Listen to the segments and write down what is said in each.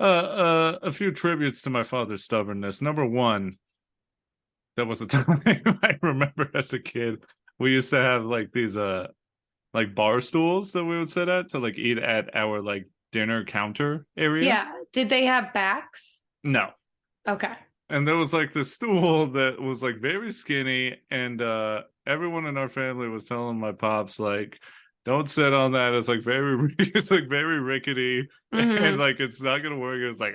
A few tributes to my father's stubbornness. Number one, there was a time I remember as a kid, we used to have like these like bar stools that we would sit at to like eat at our like dinner counter area. Yeah. Did they have backs? No. Okay. And there was like this stool that was like very skinny, and everyone in our family was telling my pops like, don't sit on that. It's like very it's like very rickety, and Mm-hmm. like it's not gonna work. It was like,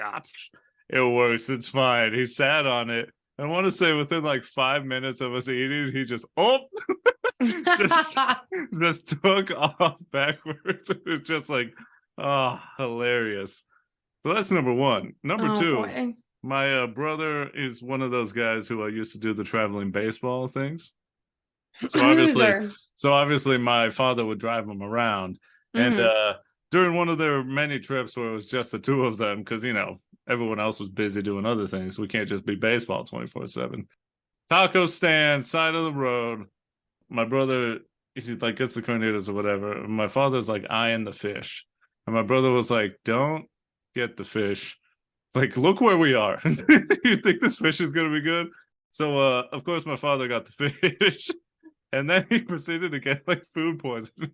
it works, it's fine. He sat on it. I want to say within like 5 minutes of us eating, he just just just took off backwards. It was just like, oh, hilarious. So that's number one. Number Oh two, boy. my brother is one of those guys who I used to do the traveling baseball things. So obviously, Loser. my father would drive him around, and Mm-hmm. during one of their many trips where it was just the two of them, because everyone else was busy doing other things, we can't just be baseball 24/7. Taco stand, side of the road. My brother, he like gets the carnitas or whatever. And my father's like eyeing the fish, and my brother was like, "Don't get the fish. Like, look where we are. You think this fish is gonna be good?" So, of course, my father got the fish, and then he proceeded to get like food poisoning.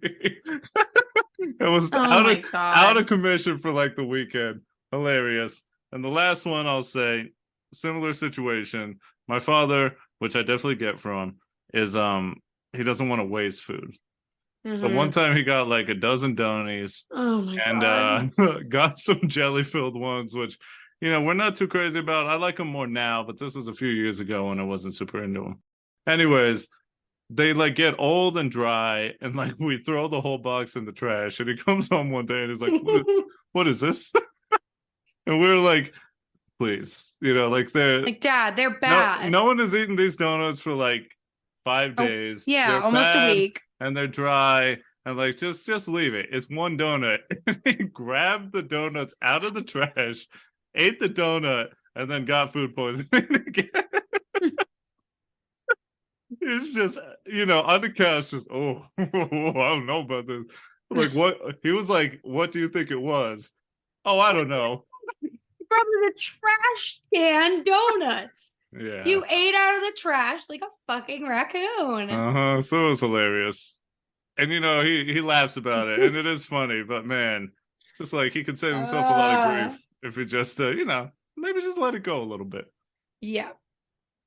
It was Oh my out God. of commission for like the weekend. Hilarious. And the last one, I'll say, similar situation. My father, which I definitely get from, is he doesn't want to waste food. So one Mm-hmm. time he got like a dozen donuts Oh my and God. got some jelly filled ones, which we're not too crazy about. I like them more now, but this was a few years ago when I wasn't super into them. Anyways, they like get old and dry, and like we throw the whole box in the trash. And he comes home one day and he's like, what is this?" And we were like, please, like they're Like, Dad, they're no bad. one has eaten these donuts for like five Oh, days. yeah, They're almost a bad week. and they're dry. And like just leave it. It's one donut. And he grabbed the donuts out of the trash, ate the donut, and then got food poisoning again. It's just, on the couch, just, oh, I don't know about this. Like, what? He was like, what do you think it was? Oh, I don't know. From the trash can donuts. Yeah. You ate out of the trash like a fucking raccoon. Uh-huh. So it was hilarious. And he laughs about it, and it is funny, but man, it's just like he could save himself a lot of uh, grief if he just maybe just let it go a little bit. yeah.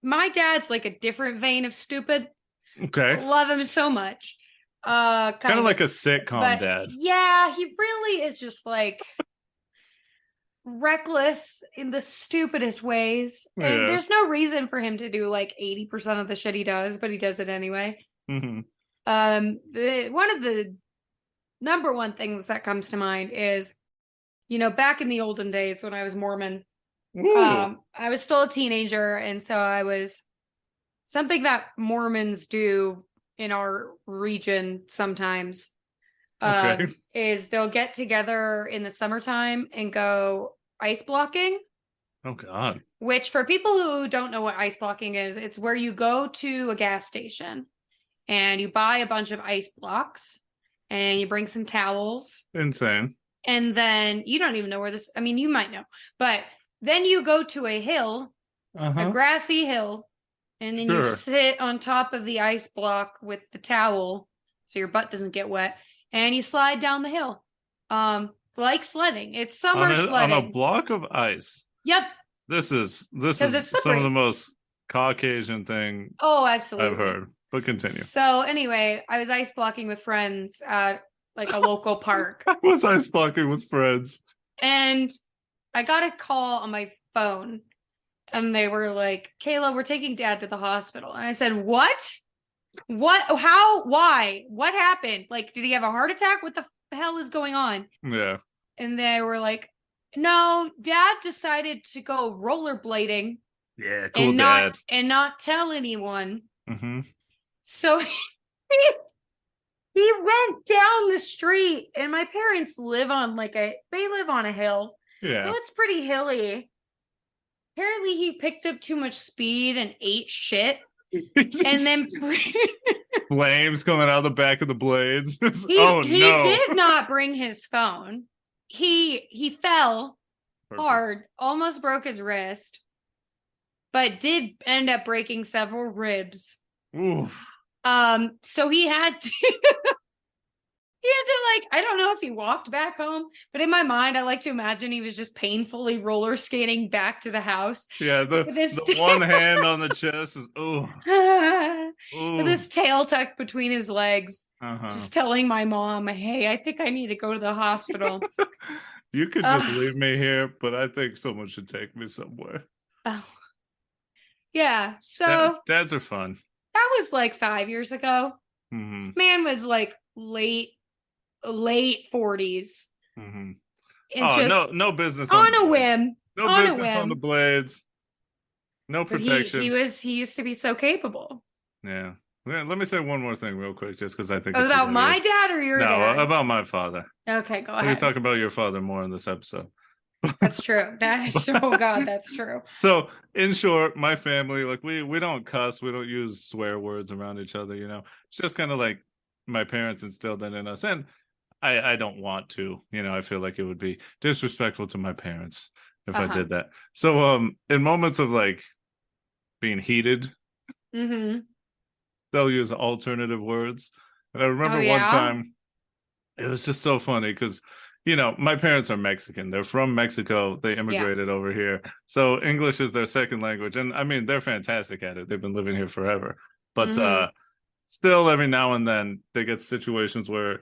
My dad's like a different vein of stupid. Okay. Love him so much. Kind of Kind of. like a sitcom But dad. yeah, he really is just like reckless in the stupidest ways. And Yeah. there's no reason for him to do like 80% of the shit he does, but he does it anyway. Hmm. One of the number one things that comes to mind is, back in the olden days when I was Mormon, Ooh. I was still a teenager, and so I was something that Mormons do in our region sometimes Okay. is they'll get together in the summertime and go ice blocking. Oh God. Which, for people who don't know what ice blocking is, it's where you go to a gas station and you buy a bunch of ice blocks and you bring some towels. Insane. And then you don't even know where this, I mean, you might know, but then you go to a hill, a Uh-huh. grassy hill, and then you Sure. sit on top of the ice block with the towel so your butt doesn't get wet, and you slide down the hill. Like sledding. It's On summer a sledding. block of ice. Yep, This is because it's some of the slippery. most Caucasian thing Oh, I've absolutely. heard. But continue. So anyway, I was ice blocking with friends at like a local park, I was ice blocking with friends. and I got a call on my phone, and they were like, "Kayla, we're taking Dad to the hospital." And I said, "What? What? How? Why? What happened? Like, did he have a heart attack? What the hell is going on?" Yeah. And they were like, "No, Dad decided to go rollerblading Yeah, cool and not dad. and not tell anyone." Mm-hmm. So he went down the street, and my parents live on they live on a hill, so Yeah. it's pretty hilly. Apparently he picked up too much speed and ate shit, and Just then flames coming out of the back of the blades. he Oh he no. did not bring his phone. He fell Perfect. hard, almost broke his wrist, but did end up breaking several ribs. Oof. So he had to like, I don't know if he walked back home, but in my mind, I like to imagine he was just painfully roller skating back to the house. Yeah, the one hand on the chest is with his tail tucked between his legs, just telling my mom, hey, I think I need to go to the hospital. You could just leave me here, but I think someone should take me somewhere. Oh. Yeah, so dads are fun. That was like 5 years ago. Mm-hmm. This man was like late 40s. Mm-hmm. No business on a whim. No business on the blades. No protection. He used to be so capable. Yeah. Let me say one more thing real quick, just because I think it's about my dad or your dad? No, about my father. Okay, go ahead. We can talk about your father more in this episode. That's true. That is God, that's true. So, in short, my family, like we don't cuss, we don't use swear words around each other, you know. It's just kind of like my parents instilled that in us, and I don't want to, you know. I feel like it would be disrespectful to my parents if I did that. So, in moments of like being heated, they'll use alternative words. And I remember one time, it was just so funny because, you know, my parents are Mexican. They're from Mexico. They immigrated over here. So English is their second language. And I mean, they're fantastic at it. They've been living here forever. But still, every now and then, they get situations where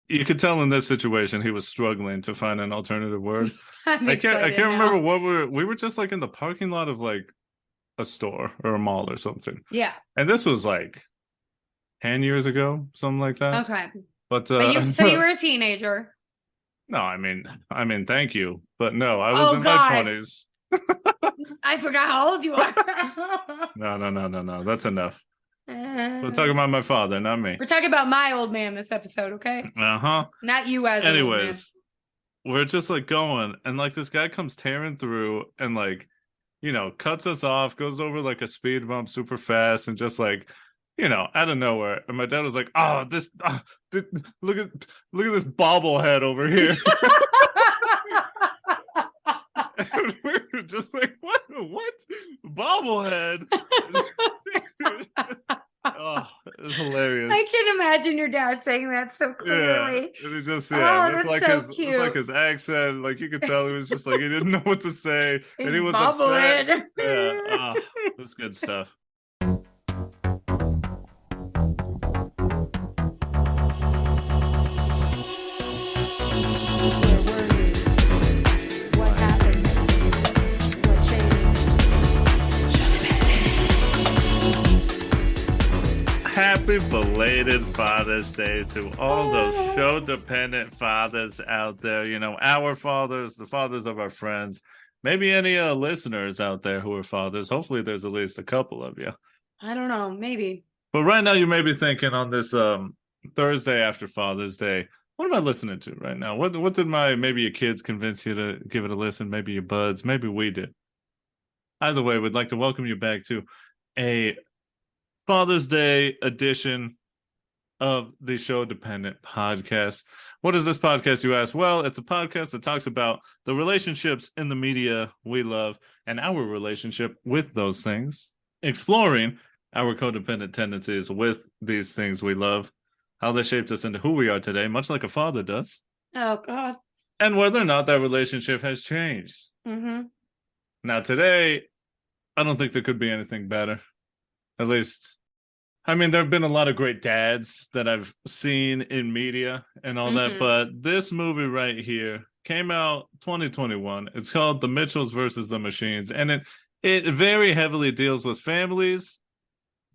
you could tell in this situation he was struggling to find an alternative word. I can't remember what we were just like in the parking lot of like a store or a mall or something. Yeah. And this was like 10 years ago, something like that. Okay. But so you were a teenager. No, I mean, thank you. But no, I was in my 20s. I forgot how old you are. No. That's enough. We're talking about my father, not me. We're talking about my old man this episode, okay? Not you as anyways, we're just like going, and like this guy comes tearing through and like, you know, cuts us off, goes over like a speed bump super fast, and just like, you know, out of nowhere. And my dad was like, look at this bobblehead over here. And we were just like, what bobblehead? Oh, it's hilarious. I can imagine your dad saying that so clearly. Yeah, and it just cute. like his accent, like you could tell he was just like he didn't know what to say, and he was bobblehead. Upset. Yeah, that's good stuff. Happy belated Father's Day to all those Sho-Dependent fathers out there. You know, our fathers, the fathers of our friends, maybe any listeners out there who are fathers. Hopefully there's at least a couple of you. I don't know, maybe. But right now you may be thinking on this Thursday after Father's Day, what am I listening to right now? What did maybe your kids convince you to give it a listen? Maybe your buds, maybe we did. Either way, we'd like to welcome you back to a Father's Day edition of the Sho-Dependent podcast. What is this podcast, you ask? Well, it's a podcast that talks about the relationships in the media we love and our relationship with those things, exploring our codependent tendencies with these things we love, how they shaped us into who we are today, much like a father does. Oh, God. And whether or not that relationship has changed. Now, today, I don't think there could be anything better. At least, I mean, there have been a lot of great dads that I've seen in media and all that, but this movie right here came out 2021. It's called The Mitchells versus the Machines, and it very heavily deals with families,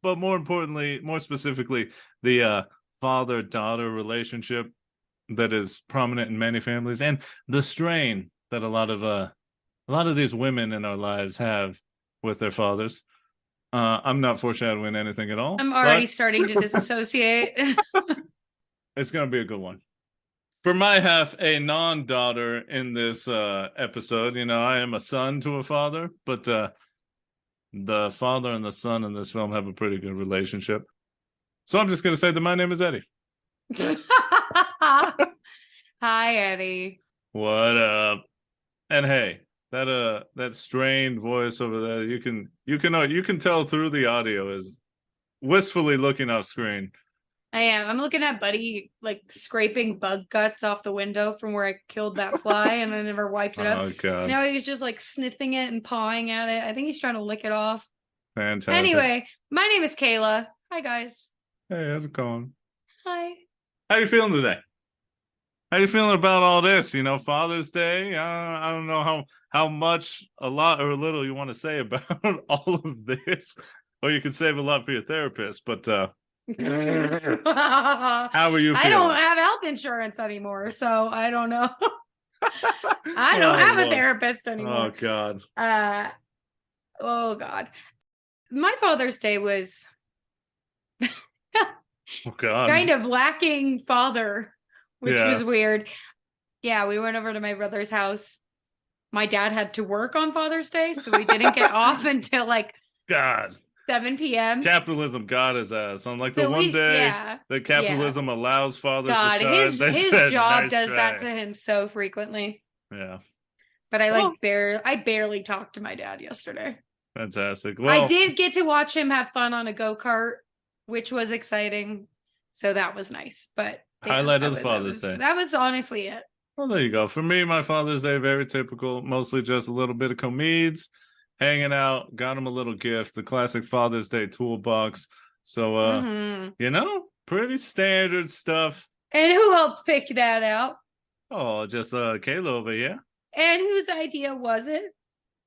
but more importantly, more specifically, the father-daughter relationship that is prominent in many families, and the strain that a lot of these women in our lives have with their fathers. I'm not foreshadowing anything at all. I'm already starting to disassociate. It's going to be a good one. For my half, a non-daughter in this episode, you know, I am a son to a father, but the father and the son in this film have a pretty good relationship. So I'm just going to say that my name is Eddie. Hi, Eddie. What up? And hey, that strained voice over there, you can tell through the audio is wistfully looking off screen. I am. I'm looking at Buddy like scraping bug guts off the window from where I killed that fly and I never wiped it up. Oh god. Now he's just like sniffing it and pawing at it. I think he's trying to lick it off. Fantastic. Anyway, my name is Kayla. Hi guys. Hey, how's it going? Hi. How you feeling today? How you feeling about all this? You know, Father's Day. I don't know how much, a lot, or a little you want to say about all of this, or you could save a lot for your therapist. But how are you feeling? I don't have health insurance anymore, so I don't know. I don't have a therapist anymore. Oh God. Oh God. My Father's Day was oh God. kind of lacking father, which was weird. Yeah, we went over to my brother's house. My dad had to work on Father's Day, so we didn't get off until like God 7 p.m. Capitalism got his ass on like so the one day that capitalism allows fathers God, to shine. His job does that to him so frequently. Yeah. But I barely talked to my dad yesterday. Fantastic. Well, I did get to watch him have fun on a go-kart, which was exciting. So that was nice. But highlight of the Father's Day. That was honestly it. Well, there you go. For me, my Father's Day, very typical. Mostly just a little bit of comedies, hanging out, got him a little gift, the classic Father's Day toolbox. So, you know, pretty standard stuff. And who helped pick that out? Oh, just Kayla over here. And whose idea was it?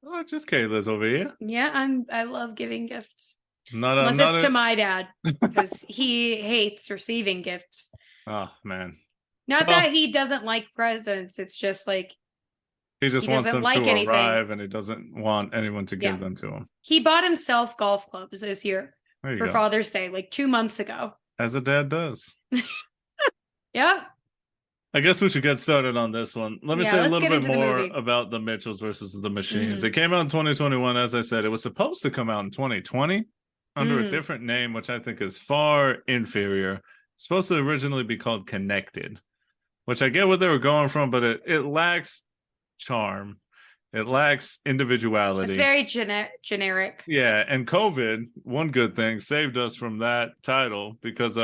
Oh, just Kayla's over here. Yeah, I love giving gifts. Unless it's to my dad, because he hates receiving gifts. Oh, man. Not that he doesn't like presents. It's just like he just wants them to arrive, and he doesn't want anyone to give them to him. He bought himself golf clubs this year for Father's Day, like 2 months ago. As a dad does. Yep. I guess we should get started on this one. Let me say a little bit more about the Mitchells versus the Machines. It came out in 2021, as I said. It was supposed to come out in 2020 under a different name, which I think is far inferior. It's supposed to originally be called Connected, which I get what they were going from, but it lacks charm. It lacks individuality. It's very generic. Yeah, and COVID, one good thing, saved us from that title because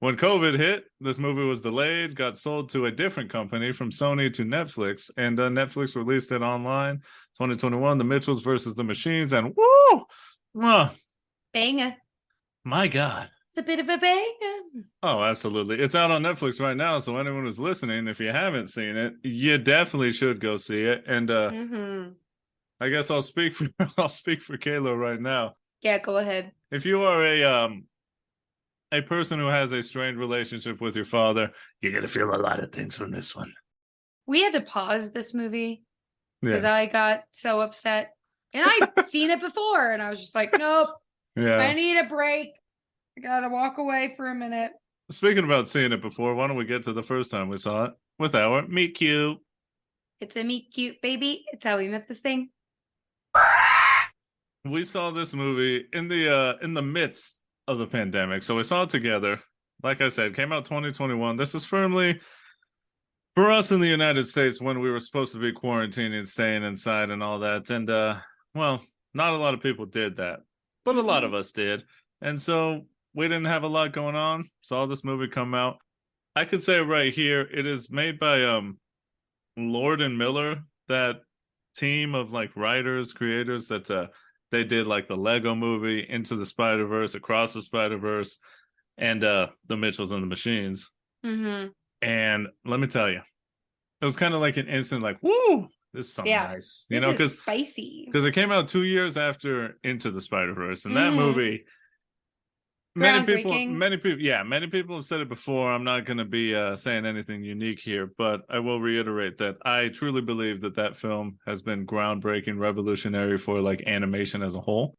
when COVID hit, this movie was delayed, got sold to a different company from Sony to Netflix, and Netflix released it online 2021, The Mitchells versus the Machines, and woo! Banger. My God. It's a bit of a banger. Oh, absolutely. It's out on Netflix right now, so anyone who's listening, if you haven't seen it, you definitely should go see it. And I guess I'll speak for Kayla right now. Yeah, go ahead. If you are a person who has a strained relationship with your father, you're going to feel a lot of things from this one. We had to pause this movie because I got so upset. And I'd seen it before, and I was just like, nope. Yeah. I need a break. I gotta walk away for a minute. Speaking about seeing it before, why don't we get to the first time we saw it with our meet cute. It's a meet cute, baby. It's how we met this thing. We saw this movie in the midst of the pandemic, so we saw it together. Like I said, came out 2021. This is firmly for us in the United States when we were supposed to be quarantining, staying inside, and all that. And well, not a lot of people did that, but a lot of us did, and so we didn't have a lot going on. Saw this movie come out. I could say right here, it is made by Lord and Miller, that team of like writers, creators that they did like the Lego movie, Into the Spider-Verse, Across the Spider-Verse, and The Mitchells and the Machines. And let me tell you, it was kind of like an instant like, woo, this is something nice. You know, because spicy. Because it came out 2 years after Into the Spider-Verse, and that movie... Many people have said it before. I'm not going to be saying anything unique here, but I will reiterate that I truly believe that film has been groundbreaking, revolutionary for like animation as a whole.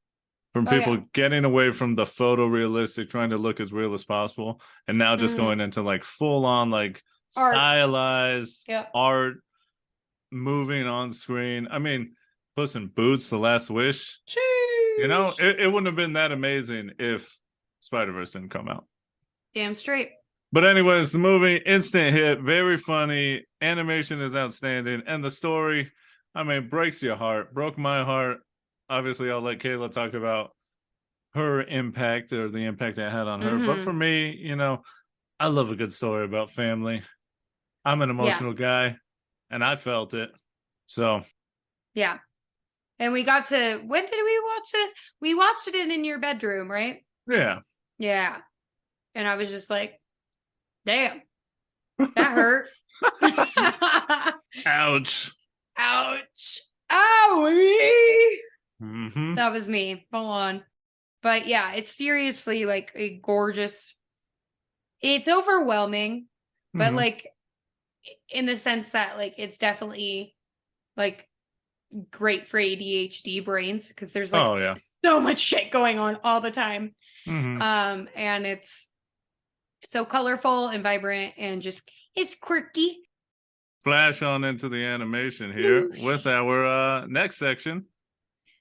From people getting away from the photorealistic, trying to look as real as possible, and now just going into like full on like stylized art, moving on screen. I mean, Puss in Boots, The Last Wish. Jeez. You know, it wouldn't have been that amazing if Spider-Verse didn't come out. Damn straight. But anyways, the movie, instant hit, very funny. Animation is outstanding. And the story, I mean, breaks your heart, broke my heart. Obviously, I'll let Kayla talk about her impact or the impact it had on her. But Mm-hmm. for me, I love a good story about family. I'm an Yeah. emotional guy, and I felt it. So, Yeah. And we got to, when did we watch this? We watched it in your bedroom, right? yeah. Yeah. And I was just like, damn, that hurt. Ouch. Ouch. Owie. Mm-hmm. That was me. Full on. But yeah, it's seriously like a gorgeous, it's overwhelming, but Mm-hmm. like in the sense that like it's definitely like great for ADHD brains because there's like Oh yeah. so much shit going on all the time. Mm-hmm. And it's so colorful and vibrant and just it's quirky. Splash on into the animation here with Sploosh. our next section,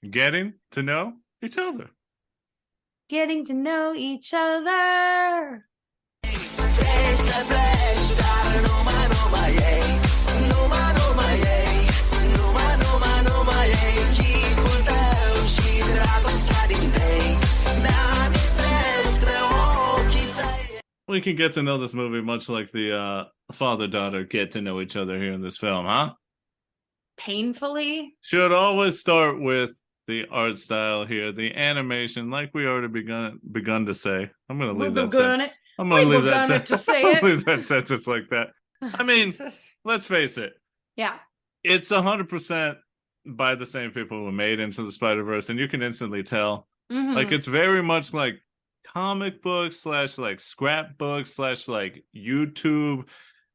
getting to know each other. Getting to know each other. We can get to know this movie much like the father-daughter get to know each other here in this film, huh? Painfully. Should always start with the art style here, the animation, like we already begun to say. I'm gonna We leave that sentence. begun it. I'm We gonna leave that begun it to sentence. say I'm it. gonna leave that sentence like that. Oh, I mean, Jesus. let's face it. Yeah. It's 100% by the same people who made Into the Spider-Verse, and you can instantly tell. Like Mm-hmm. it's very much like comic books slash like scrapbooks slash like YouTube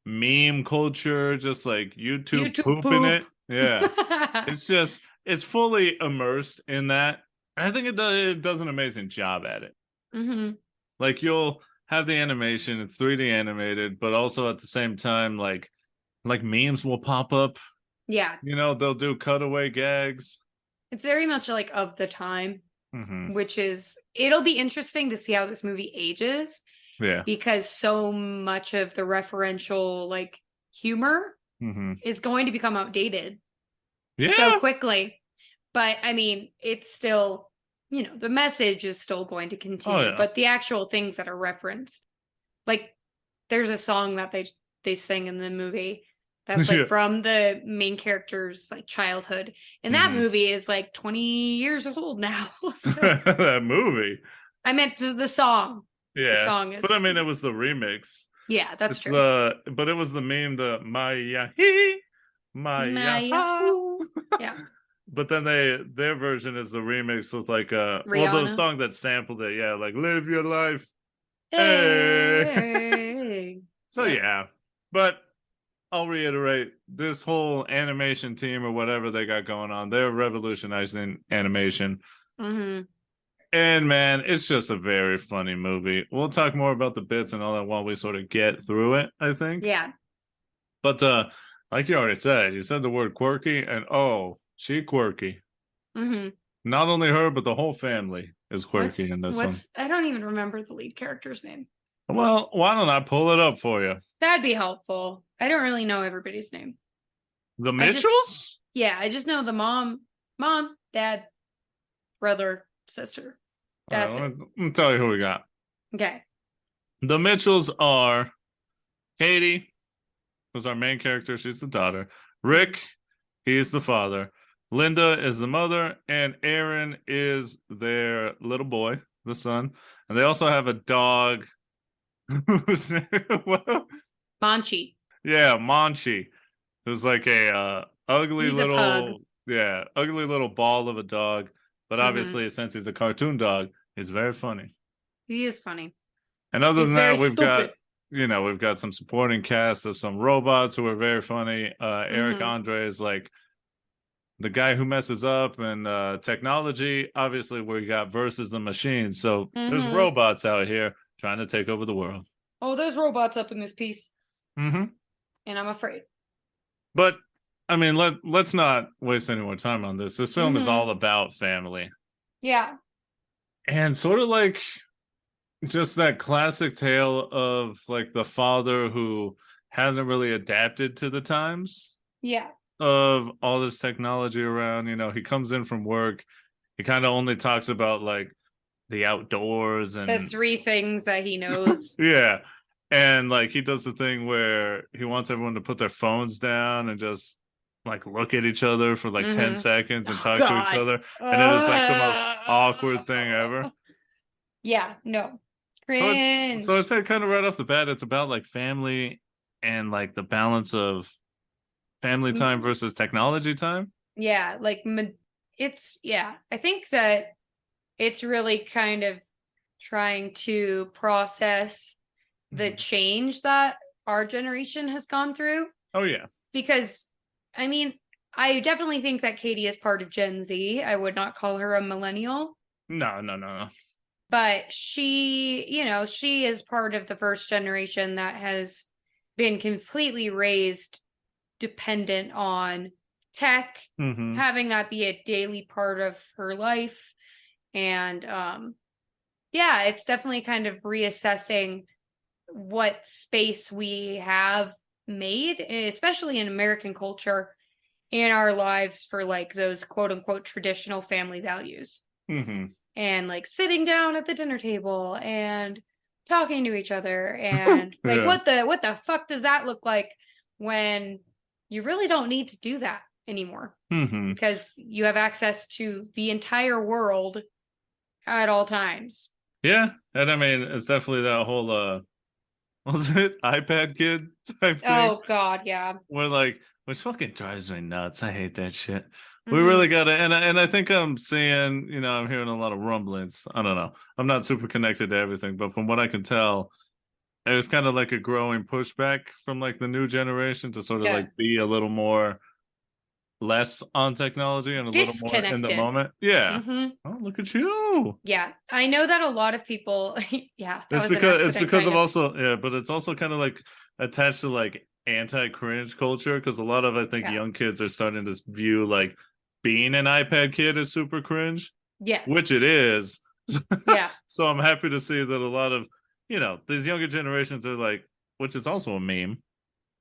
meme culture, just like YouTube YouTube pooping poop. it. Yeah. It's fully immersed in that. I think it does an amazing job at it. Mm-hmm. Like you'll have the animation, it's 3D animated, but also at the same time, like memes will pop up. Yeah. They'll do cutaway gags. It's very much like of the time, Mm-hmm. which is, it'll be interesting to see how this movie ages Yeah. because so much of the referential like humor Mm-hmm. is going to become outdated so Yeah. quickly. But I mean, it's still, the message is still going to Oh continue, yeah. but the actual things that are referenced, like there's a song that they sing in the movie that's like Yeah. from the main character's like childhood. And that Mm-hmm. movie is like 20 years old now. So That movie. I meant the song. The Yeah. song is But I mean it was the remix. yeah, that's It's true. but it was the meme, the Maya he Maya. Maya. Yeah. But then their version is the remix with like the Rihanna. song that sampled it, yeah, like live your life. Hey. Hey. So Yeah. yeah. But I'll reiterate, this whole animation team or whatever they got going on, they're revolutionizing animation. Mm-hmm. And man, it's just a very funny movie. We'll talk more about the bits and all that while we sort of get through it, I think. Yeah. But like you said the word quirky, and oh, she quirky. Mm-hmm. Not only her, but the whole family is quirky in this one. I don't even remember the lead character's name. Well, why don't I pull it up for you? That'd be helpful. I don't really know everybody's name. The Mitchells? I just know the mom, dad, brother, sister. That's it. Let me tell you who we got. Okay. The Mitchells are Katie, who's our main character. She's the daughter. Rick, he's the father. Linda is the mother, and Aaron is their little boy, the son. And they also have a dog. Manchi. Yeah, Monchi, who's like a He's a pug. ugly little ball of a dog. But Mhm. obviously, since he's a cartoon dog, he's very funny. He is funny. And other He's than that, very we've stupid. we've got some supporting cast of some robots who are very funny. Eric Andre is like the guy who messes up, and technology. Obviously, we got versus the machines. So there's robots out here trying to take over the world. Oh, there's robots up in this piece. Mm-hmm. And I'm afraid. But I mean, let's not waste any more time on this. This film is all about family. Yeah. And sort of like just that classic tale of like the father who hasn't really adapted to the times. Yeah. of all this technology around. You know, he comes in from work. He kind of only talks about like the outdoors The and 3 things that he knows. yeah. And like he does the thing where he wants everyone to put their phones down and just like look at each other for like 10 Mm-hmm. seconds and Oh talk to each God. other. And it is like the most awkward thing ever. Yeah, no. So Cringe. it's like kind of right off the bat, it's about like family and like the balance of family time versus technology time. Yeah, like it's yeah. I think that it's really kind of trying to process the Mhm. change that our generation has gone through Oh yeah. because I mean, I definitely think that Katie is part of Gen Z. I would not call her a millennial, No, no, no, no. but she, she is part of the first generation that has been completely raised dependent on tech, Mm-hmm. having that be a daily part of her life. And yeah, it's definitely kind of reassessing what space we have made, especially in American culture, in our lives for like those quote unquote traditional family values. Mm-hmm. And like sitting down at the dinner table and talking to each other and like Yeah. what the fuck does that look like when you really don't need to do that anymore Mm-hmm. because you have access to the entire world at all times. Yeah. And I mean, it's definitely that whole was it iPad kid type thing Oh God, yeah. where like which fucking drives me nuts. I hate that shit. We really Mm-hmm. gotta and I think I'm seeing, I'm hearing a lot of rumblings. I don't know. I'm not super connected to everything, but from what I can tell, there's kind of like a growing pushback from like the new generation to sort of Yeah. like be a little more less on technology and a little more in the Disconnected. moment. Yeah. Mm-hmm. Oh, look at you. Yeah. I know that a lot of people, yeah, that It's was an because accident of kind of. also yeah, but it's also kind of like attached to like anti-cringe culture because a lot of I think Yeah. young kids are starting to view like being an iPad kid as super cringe, which Yes. it is. Yeah. So I'm happy to see that a lot of these younger generations are like, which is also a meme,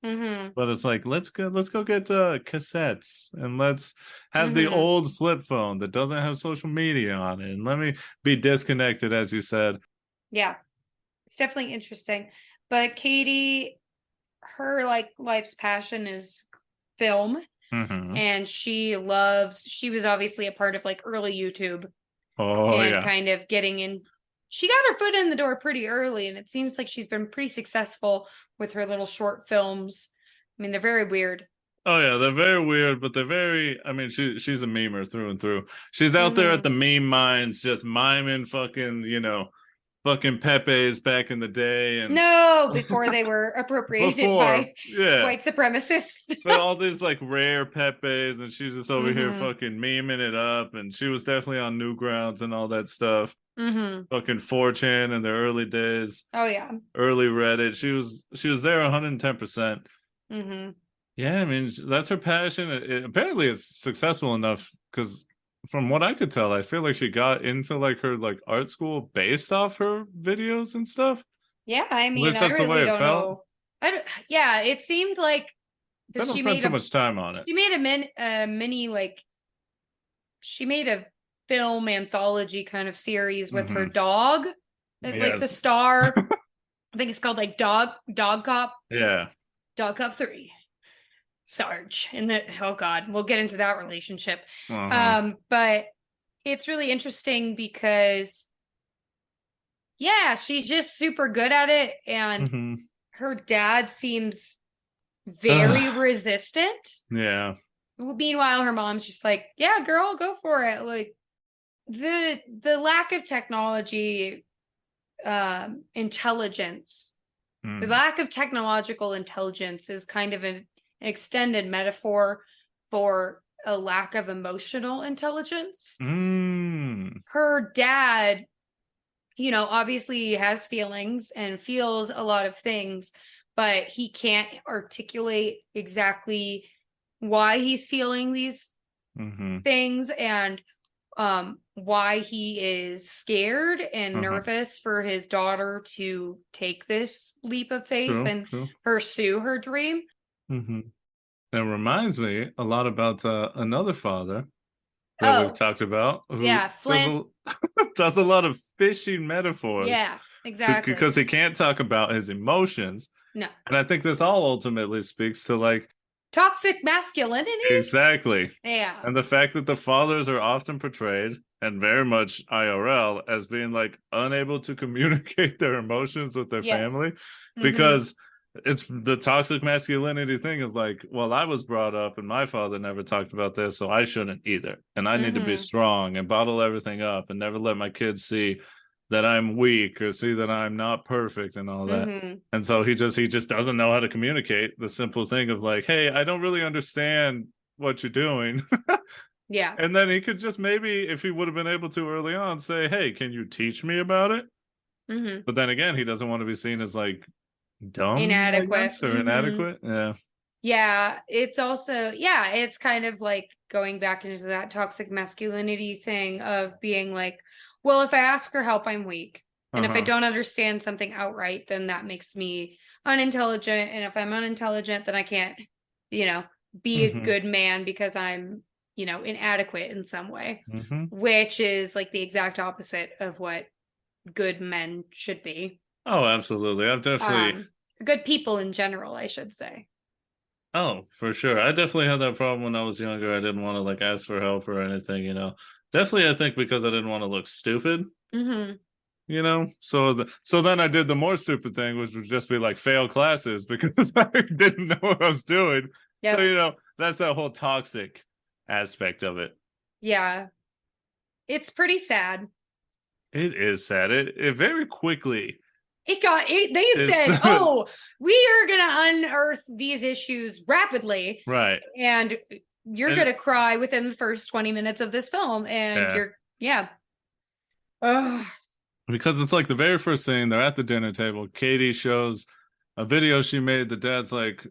Mm-hmm. but it's like let's go get cassettes and let's have the Mm-hmm. old flip phone that doesn't have social media on it and let me be disconnected as you said. Yeah. It's definitely interesting. But Katie, her like life's passion is film, Hmm. and she was obviously a part of like early YouTube Oh and yeah. kind of getting in. She got her foot in the door pretty early, and it seems like she's been pretty successful with her little short films. I mean, they're very weird. Oh yeah, they're very weird, but they're very. I mean, she's a memer through and through. She's out there at Mm-hmm. the meme mines, just miming fucking, fucking Pepe's back in the day, and No, before they were appropriated before, by yeah, white supremacists. but all these like rare Pepe's, and she's just over here Mm-hmm. fucking memeing it up, and she was definitely on Newgrounds and all that stuff. Mm-hmm. Fucking 4chan in the early days, Oh yeah. early Reddit. She was there 110%. Mm-hmm. Yeah, I mean that's her passion. Apparently, it's successful enough because, from what I could tell, I feel like she got into like her like art school based off her videos and stuff. Yeah, I At mean, least I that's the way really it don't felt. know. Yeah, it seemed like They because don't spend too much time on it. she made a mini like she made a film anthology kind of series with her Hmm. dog as like the Yes. star. I think it's called like Yeah. Dog Cop 3, Sarge. And that, oh God, we'll get into that relationship. Uh-huh. But it's really interesting because yeah, she's just super good at it, and Hmm. her dad seems very resistant. Yeah. Meanwhile, her mom's just like, "Yeah, girl, go for it." Like the lack of technology, intelligence, the Mm. lack of technological intelligence is kind of an extended metaphor for a lack of emotional intelligence. Mm. Her dad, obviously has feelings and feels a lot of things, but he can't articulate exactly why he's feeling these Hmm. things and why he is scared and Uh-huh. nervous for his daughter to take this leap of faith True. and True. pursue her dream. Hmm. It reminds me a lot about another father that we've Oh, talked about who yeah, Flint. does a lot of fishing metaphors Yeah, exactly. because he can't talk about his emotions. No. And I think this all ultimately speaks to like Toxic masculinity? exactly. Yeah. And the fact that the fathers are often portrayed and very much IRL as being like unable to communicate their emotions with their Yes. family Mm-hmm. because it's the toxic masculinity thing of like, well, I was brought up and my father never talked about this, so I shouldn't either. And I need to be Mm-hmm. strong and bottle everything up and never let my kids see that I'm weak or see that I'm not perfect and all that. Mm-hmm. And so he just doesn't know how to communicate the simple thing of like, hey, I don't really understand what you're doing. Yeah. And then he could just maybe, if he would have been able to early on, say, hey, can you teach me about it? Mm-hmm. But then again, he doesn't want to be seen as like dumb, I Inadequate. guess, or Mm-hmm. inadequate. Yeah. Yeah. It's also, yeah, it's kind of like going back into that toxic masculinity thing of being like, well, if I ask for help, I'm weak. And if I Uh-huh. don't understand something outright, then that makes me unintelligent. And if I'm unintelligent, then I can't, you know, be a Mm-hmm. good man because I'm, inadequate in some way, Mm-hmm. which is like the exact opposite of what good men should be. Oh, absolutely. I've definitely, Um, good people in general, I should say. oh, for sure. I definitely had that problem when I was younger. I didn't want to like ask for help or anything. Definitely, I think because I didn't want to look stupid. Mm-hmm. So then I did the more stupid thing, which would just be like fail classes because I didn't know what I was doing. So Yep. that's that whole toxic aspect of it. Yeah. It's pretty sad. It is sad. It very quickly They had is said, oh, we are going to unearth these issues rapidly. right. And you're And going to cry within the first 20 minutes of this film. And yeah, yeah. Ugh. because it's like the very first scene, they're at the dinner table. Katie shows a video she made. The dad's like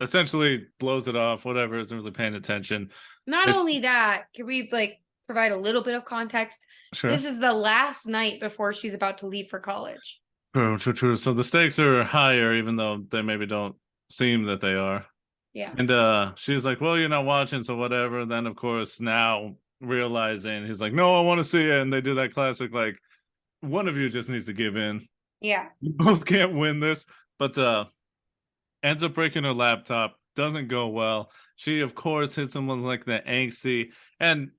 essentially blows it off, whatever, isn't really paying attention. Not It's only that, can we like provide a little bit of context? sure. This is the last night before she's about to leave for college. True, true, true. So the stakes are higher, even though they maybe don't seem that they are. Yeah. And she's like, well, you're not watching, so whatever. Then of course now realizing he's like, no, I want to see it. And they do that classic, like, one of you just needs to give in. Yeah. You both can't win this. But ends up breaking her laptop, doesn't go well. She of course hits him with like the angsty, and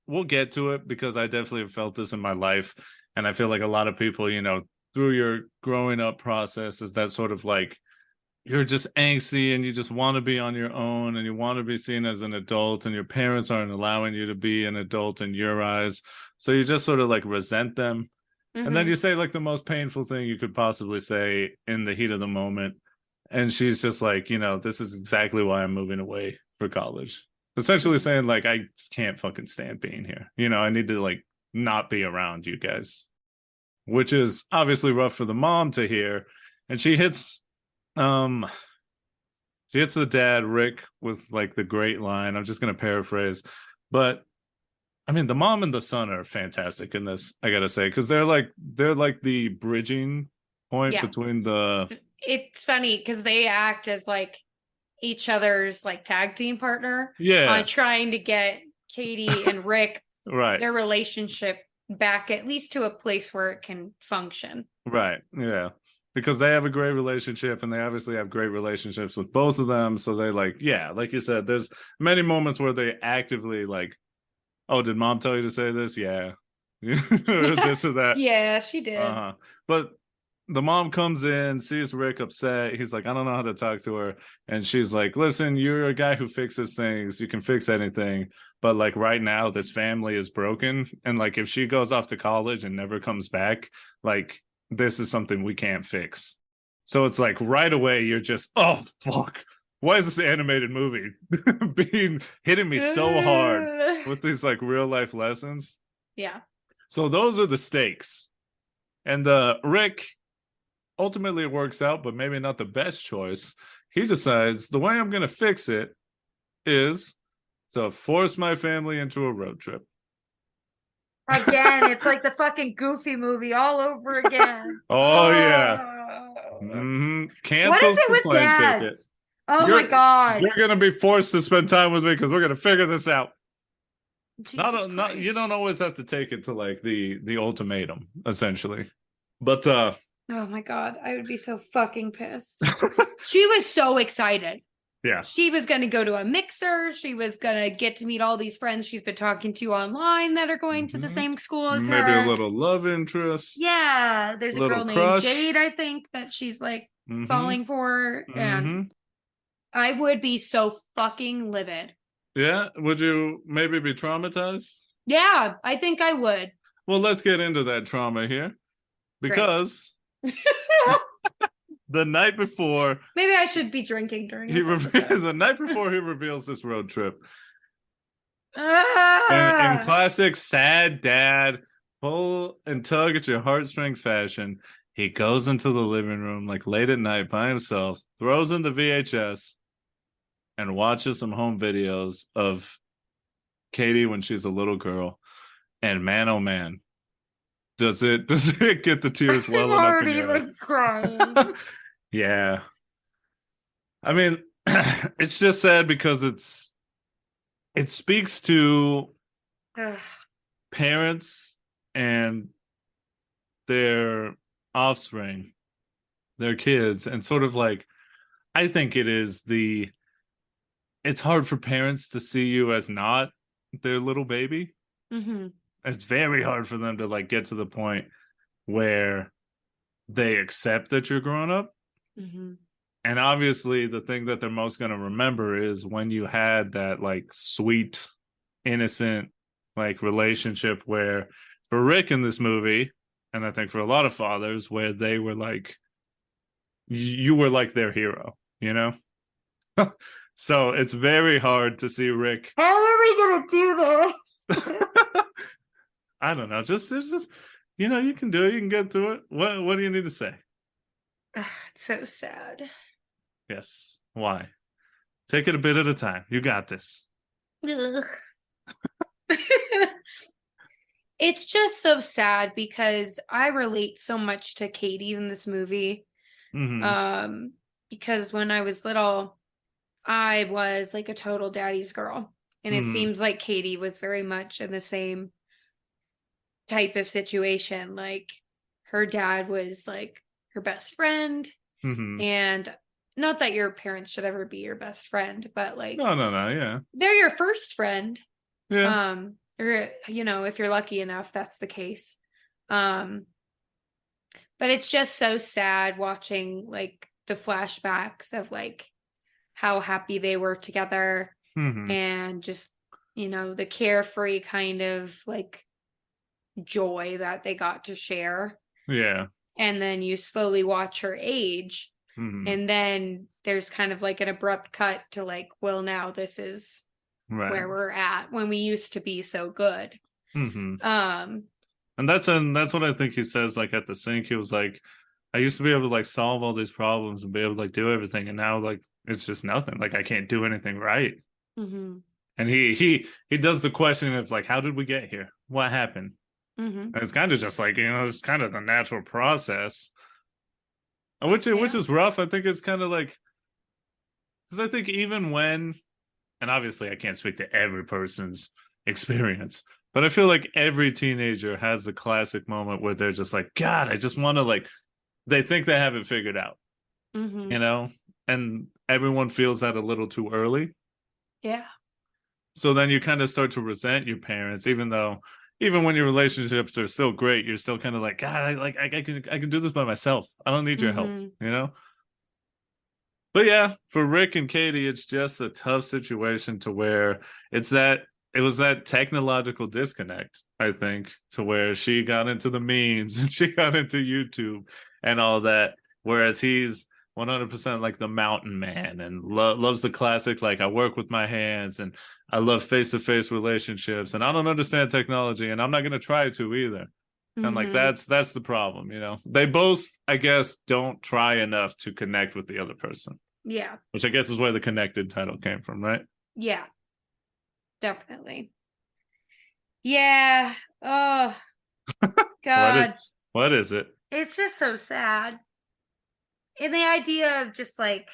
we'll get to it because I definitely have felt this in my life. And I feel like a lot of people, through your growing up process is that sort of like you're just angsty and you just want to be on your own and you want to be seen as an adult and your parents aren't allowing you to be an adult in your eyes. So you just sort of like resent them. And then Mm-hmm. you say like the most painful thing you could possibly say in the heat of the moment. And she's just like, this is exactly why I'm moving away for college. Essentially Mm-hmm. saying like, I just can't fucking stand being here. I need to like not be around you guys, which is obviously rough for the mom to hear. And um she hits the dad, Rick, with like the great line. I'm just gonna paraphrase. But I mean the mom and the son are fantastic in this, I gotta say, because they're like the bridging point Yeah. between the It's funny because they act as like each other's like tag team partner on yeah, trying to get Katie and Rick right. their relationship back at least to a place where it can function. Right. Yeah. Because they have a great relationship and they obviously have great relationships with both of them. So they like, yeah, like you said, there's many moments where they actively like, oh, did mom tell you to say this? Yeah. Or this or that. Yeah, she did. Uh-huh. But the mom comes in, sees Rick upset. He's like, I don't know how to talk to her. And she's like, listen, you're a guy who fixes things. You can fix anything. But like right now, this family is broken. And like if she goes off to college and never comes back, like this is something we can't fix. So it's like right away, you're just, oh, fuck. Why is this animated movie being hitting me so hard with these like real life lessons? Yeah. So those are the stakes. And Rick ultimately it works out, but maybe not the best choice. He decides the way I'm going to fix it is to force my family into a road trip. Again, it's like the fucking Goofy movie all over again. Oh, yeah. Oh. What is Cancels it the with plane ticket. dads? Oh my God. You're gonna be forced to spend time with me because we're gonna figure this out. Jesus Not you don't Christ. always have to take it to like the ultimatum, essentially. But Oh my God. I would be so fucking pissed. She was so excited. yeah. She was going to go to a mixer. She was going to get to meet all these friends she's been talking to online that are going to the Mhm. same school as Maybe a her. little love interest. Yeah, there's a Little girl named crush. Jade, I think, that she's like Mm-hmm. falling for. And Mm-hmm. I would be so fucking livid. Yeah. Would you maybe be traumatized? Yeah, I think I would. Well, let's get into that trauma here. Great. Because the night before Maybe I should be drinking during this episode. the night before he reveals this road trip, in Ah! classic sad dad pull and tug at your heartstring fashion, he goes into the living room like late at night by himself, throws in the VHS, and watches some home videos of Katie when she's a little girl. And man, oh man, does it get the tears I'm welling up in already your eyes? like crying. Yeah. I mean, it's just sad because it speaks to Ugh. parents and their offspring, their kids, and sort of like I think it's hard for parents to see you as not their little baby. Mm-hmm. It's very hard for them to like get to the point where they accept that you're grown up. Mm-hmm. And obviously the thing that they're most going to remember is when you had that like sweet, innocent like relationship where for Rick in this movie, and I think for a lot of fathers, where they were like you were like their hero, you know? So it's very hard to see Rick. How are we gonna do this? I don't know. Just it's just you can do it. You can get through it. What do you need to say? It's so sad. Yes. Why? Take it a bit at a time. You got this. Ugh. It's just so sad because I relate so much to Katie in this movie. Mm-hmm. Because when I was little, I was like a total daddy's girl. And it Mm-hmm. seems like Katie was very much in the same type of situation. Like her dad was like her best friend. Mm-hmm. And not that your parents should ever be your best friend, but like No. Yeah. they're your first friend. Yeah. Or if you're lucky enough, that's the case. Um, but it's just so sad watching like the flashbacks of like how happy they were together Mm-hmm. and just the carefree kind of like joy that they got to share. Yeah. And then you slowly watch her age, Mm-hmm. and then there's kind of like an abrupt cut to like, well, now this is Right. where we're at when we used to be so good. Mm-hmm. And that's what I think he says like at the sink. He was like, I used to be able to like solve all these problems and be able to like do everything, and now like it's just nothing. Like I can't do anything right. Mm-hmm. And he does the question of like, how did we get here? What happened? Mm-hmm. And it's kind of just like it's kind of the natural process, which Yeah. is rough. I think it's kind of like because I think even when, and obviously I can't speak to every person's experience, but I feel like every teenager has the classic moment where they're just like, God, I just want to like. They think they have it figured out, Mm-hmm. and everyone feels that a little too early. Yeah. So then you kind of start to resent your parents, even when your relationships are still great, you're still kind of like, God, I can do this by myself. I don't need your help, Mm-hmm. But yeah, for Rick and Katie, it's just a tough situation to where it was that technological disconnect, I think, to where she got into the memes and she got into YouTube and all that, whereas he's 100% like the mountain man and loves the classic, like I work with my hands and I love face-to-face relationships and I don't understand technology and I'm not going to try to either. And like Mm-hmm. that's the problem. They both, I guess, don't try enough to connect with the other person, Yeah. which I guess is where the connected title came from, right? Yeah. Definitely. Yeah. Oh What is God. what is it? It's just so sad. And the idea of just like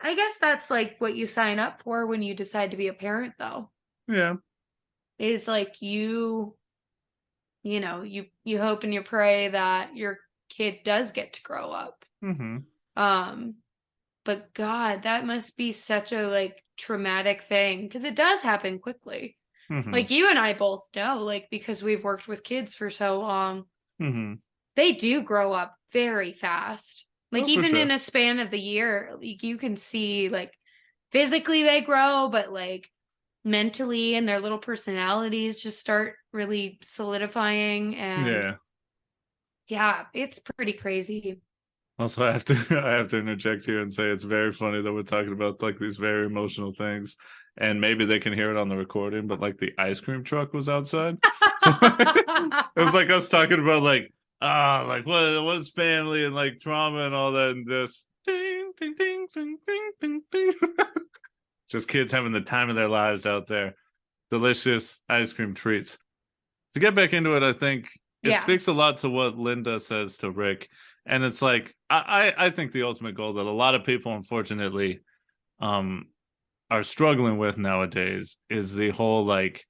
I guess that's like what you sign up for when you decide to be a parent, though. Yeah. Is like you hope and you pray that your kid does get to grow up. Mm-hmm. Um, but God, that must be such a like traumatic thing because it does happen quickly. Mm-hmm. Like you and I both know, like because we've worked with kids for so long, Mm-hmm. they do grow up very fast. Like Oh, for even in sure. a span of the year, like you can see like physically they grow, but like mentally and their little personalities just start really solidifying. And Yeah. yeah, it's pretty crazy. Also, I have to I have to interject here and say it's very funny that we're talking about like these very emotional things, and maybe they can hear it on the recording, but like the ice cream truck was outside, so it was like us talking about like what is family and like trauma and all that, and just ding ding ding ding ding ding ding, just kids having the time of their lives out there, delicious ice cream treats. To get back into it, I think it Yeah. speaks a lot to what Linda says to Rick. And it's like I think the ultimate goal that a lot of people unfortunately um are struggling with nowadays is the whole like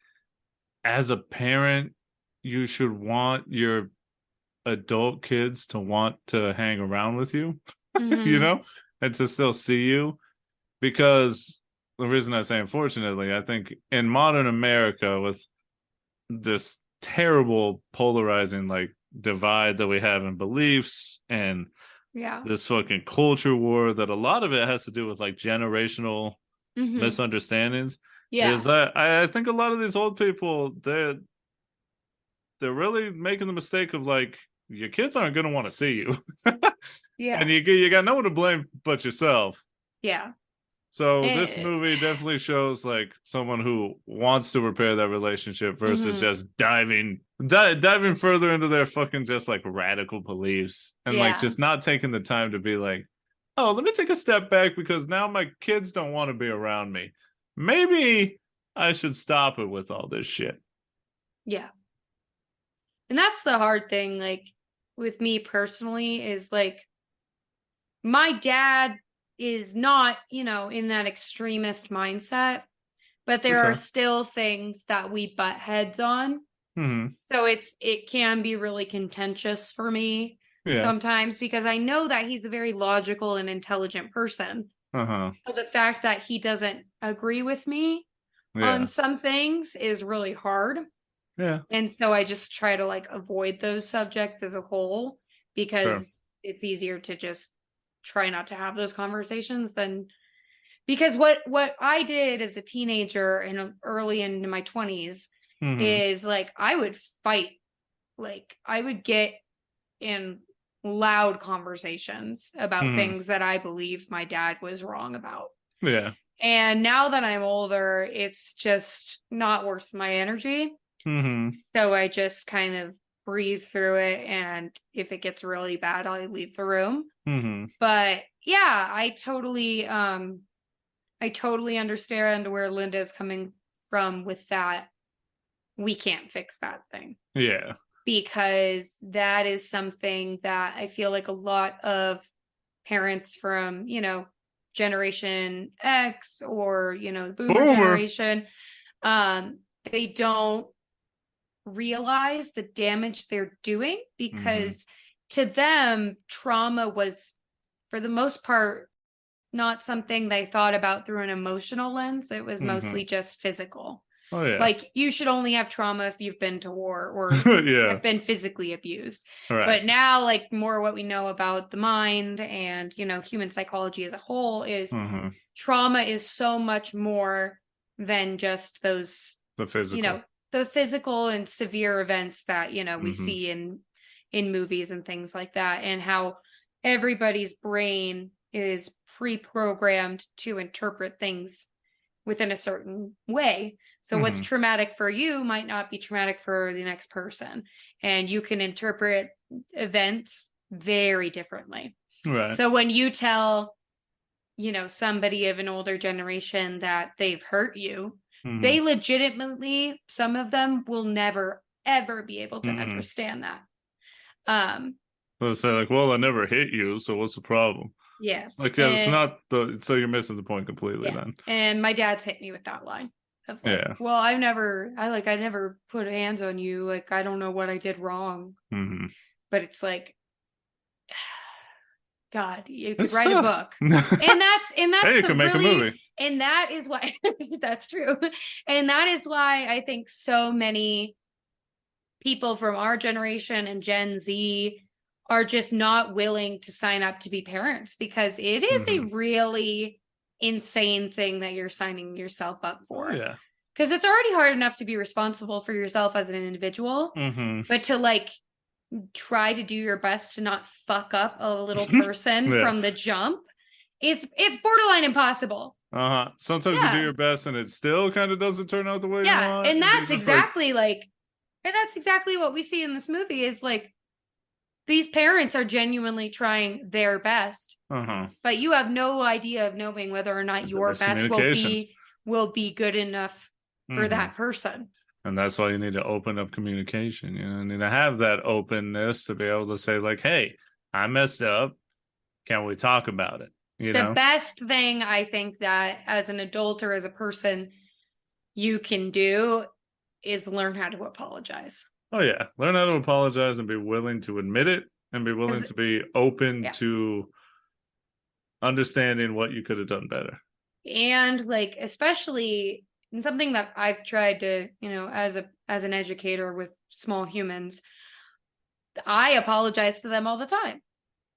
as a parent you should want your adult kids to want to hang around with you, you Mm-hmm. know, and to still see you because the reason I say unfortunately, I think in modern America with this terrible polarizing like divide that we have in beliefs and Yeah. this fucking culture war that a lot of it has to do with like generational Mm-hmm. misunderstandings is Yeah. that I think a lot of these old people they're really making the mistake of like your kids aren't going to want to see you and Yeah. you got no one to blame but yourself. Yeah. So this Eh, movie definitely shows like someone who wants to repair that relationship versus mm-hmm. just diving further into their fucking just like radical beliefs and like Yeah. just not taking the time to be like, oh, let me take a step back because now my kids don't want to be around me. Maybe I should stop it with all this shit. Yeah. And that's the hard thing, like with me personally, is like my dad is not, in that extremist mindset, but For there are sure. still things that we butt heads on. Hmm. So it can be really contentious for me Yeah. sometimes because I know that he's a very logical and intelligent person. Uh-huh. So the fact that he doesn't agree with me on Yeah. some things is really hard. Yeah. And so I just try to like avoid those subjects as a whole Sure. because it's easier to just try not to have those conversations than because what I did as a teenager and early into my 20s Hmm. is like I would fight, like I would get in loud conversations about Hmm. things that I believe my dad was wrong about. Yeah. And now that I'm older, it's just not worth my energy. Hmm. So I just kind of breathe through it. And if it gets really bad, I leave the room. Hmm. But yeah, I totally understand where Linda is coming from with that. We can't fix that thing Yeah. because that is something that I feel like a lot of parents from, Generation X or, boomer Boomer. generation, they don't realize the damage they're doing Hmm. because to them, trauma was, for the most part, not something they thought about through an emotional lens. It was Hmm. mostly just physical. Oh yeah. Like, you should only have trauma if you've been to war or Yeah. have been physically abused. All right. But now, like, more what we know about the mind and, human psychology as a whole is Hmm. trauma is so much more than just those, The you physical. know, the physical and severe events that, we Hmm. see in movies and things like that, and how everybody's brain is pre-programmed to interpret things within a certain way. So what's Hmm. traumatic for you might not be traumatic for the next person. And you can interpret events very differently. Right. So when you tell, somebody of an older generation that they've hurt you, Hmm. they legitimately, some of them will never ever be able to Hmm. understand that. Um, Let's say like, well, I never hit you, so what's the problem? Yeah. It's like, yeah, it's not the, so you're missing the point completely then. And my dad's hit me with that line of like, Yeah. well, I never put hands on you. Like, I don't know what I did wrong. Mm-hmm. But it's like, God, you could It's write a tough. book. And that's Hey, you the can make a really, movie. and that is why that's true. And that is why I think so many people from our generation and Gen Z are just not willing to sign up to be parents, because it is a really insane thing that you're signing yourself up Oh, for. yeah. Because it's already hard enough to be responsible for yourself as an individual, but to like try to do your best to not fuck up a little person from the jump, it's borderline impossible. Sometimes you do your best and it still kind of doesn't turn out the way you want. And that's exactly and that's exactly what we see in this movie is like, these parents are genuinely trying their best, but you have no idea of knowing whether or not your best will be good enough for that person. And that's why you need to open up communication. You know, you need to have that openness to be able to say, like, hey, I messed up. Can we talk about it? You know? The best thing I think that as an adult or as a person you can do is learn how to apologize. Oh, yeah. Learn how to apologize and be willing to admit it and be willing to be open to understanding what you could have done better. And like, especially in something that I've tried to, you know, as an educator with small humans, I apologize to them all the time,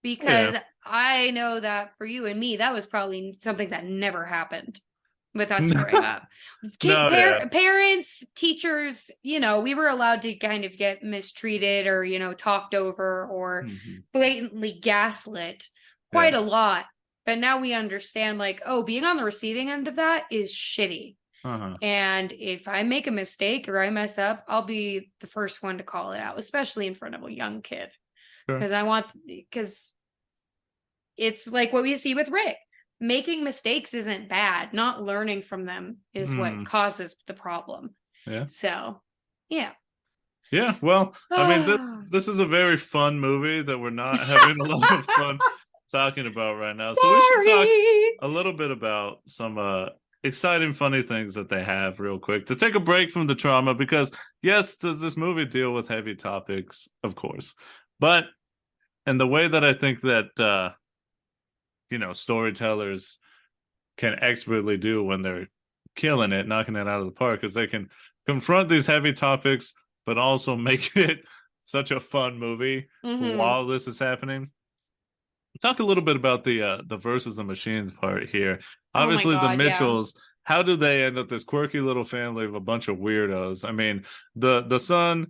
because I know that for you and me, that was probably something that never happened with us growing up. Parents, teachers, you know, we were allowed to kind of get mistreated or, you know, talked over or blatantly gaslit quite a lot. But now we understand, like, oh, being on the receiving end of that is shitty. And if I make a mistake or I mess up, I'll be the first one to call it out, especially in front of a young kid. Because it's like what we see with Rick. Making mistakes isn't bad. Not learning from them is what causes the problem. Yeah. So, yeah. Yeah, well, I mean, this is a very fun movie that we're not having a lot of fun talking about right now. So we should talk a little bit about some exciting, funny things that they have real quick to take a break from the trauma, because yes, does this movie deal with heavy topics? Of course. But in the way that I think that you know, storytellers can expertly do when they're killing it, knocking it out of the park, is they can confront these heavy topics, but also make it such a fun movie while this is happening. Talk a little bit about the versus the machines part here. Obviously, the Mitchells, how do they end up this quirky little family of a bunch of weirdos? I mean, the son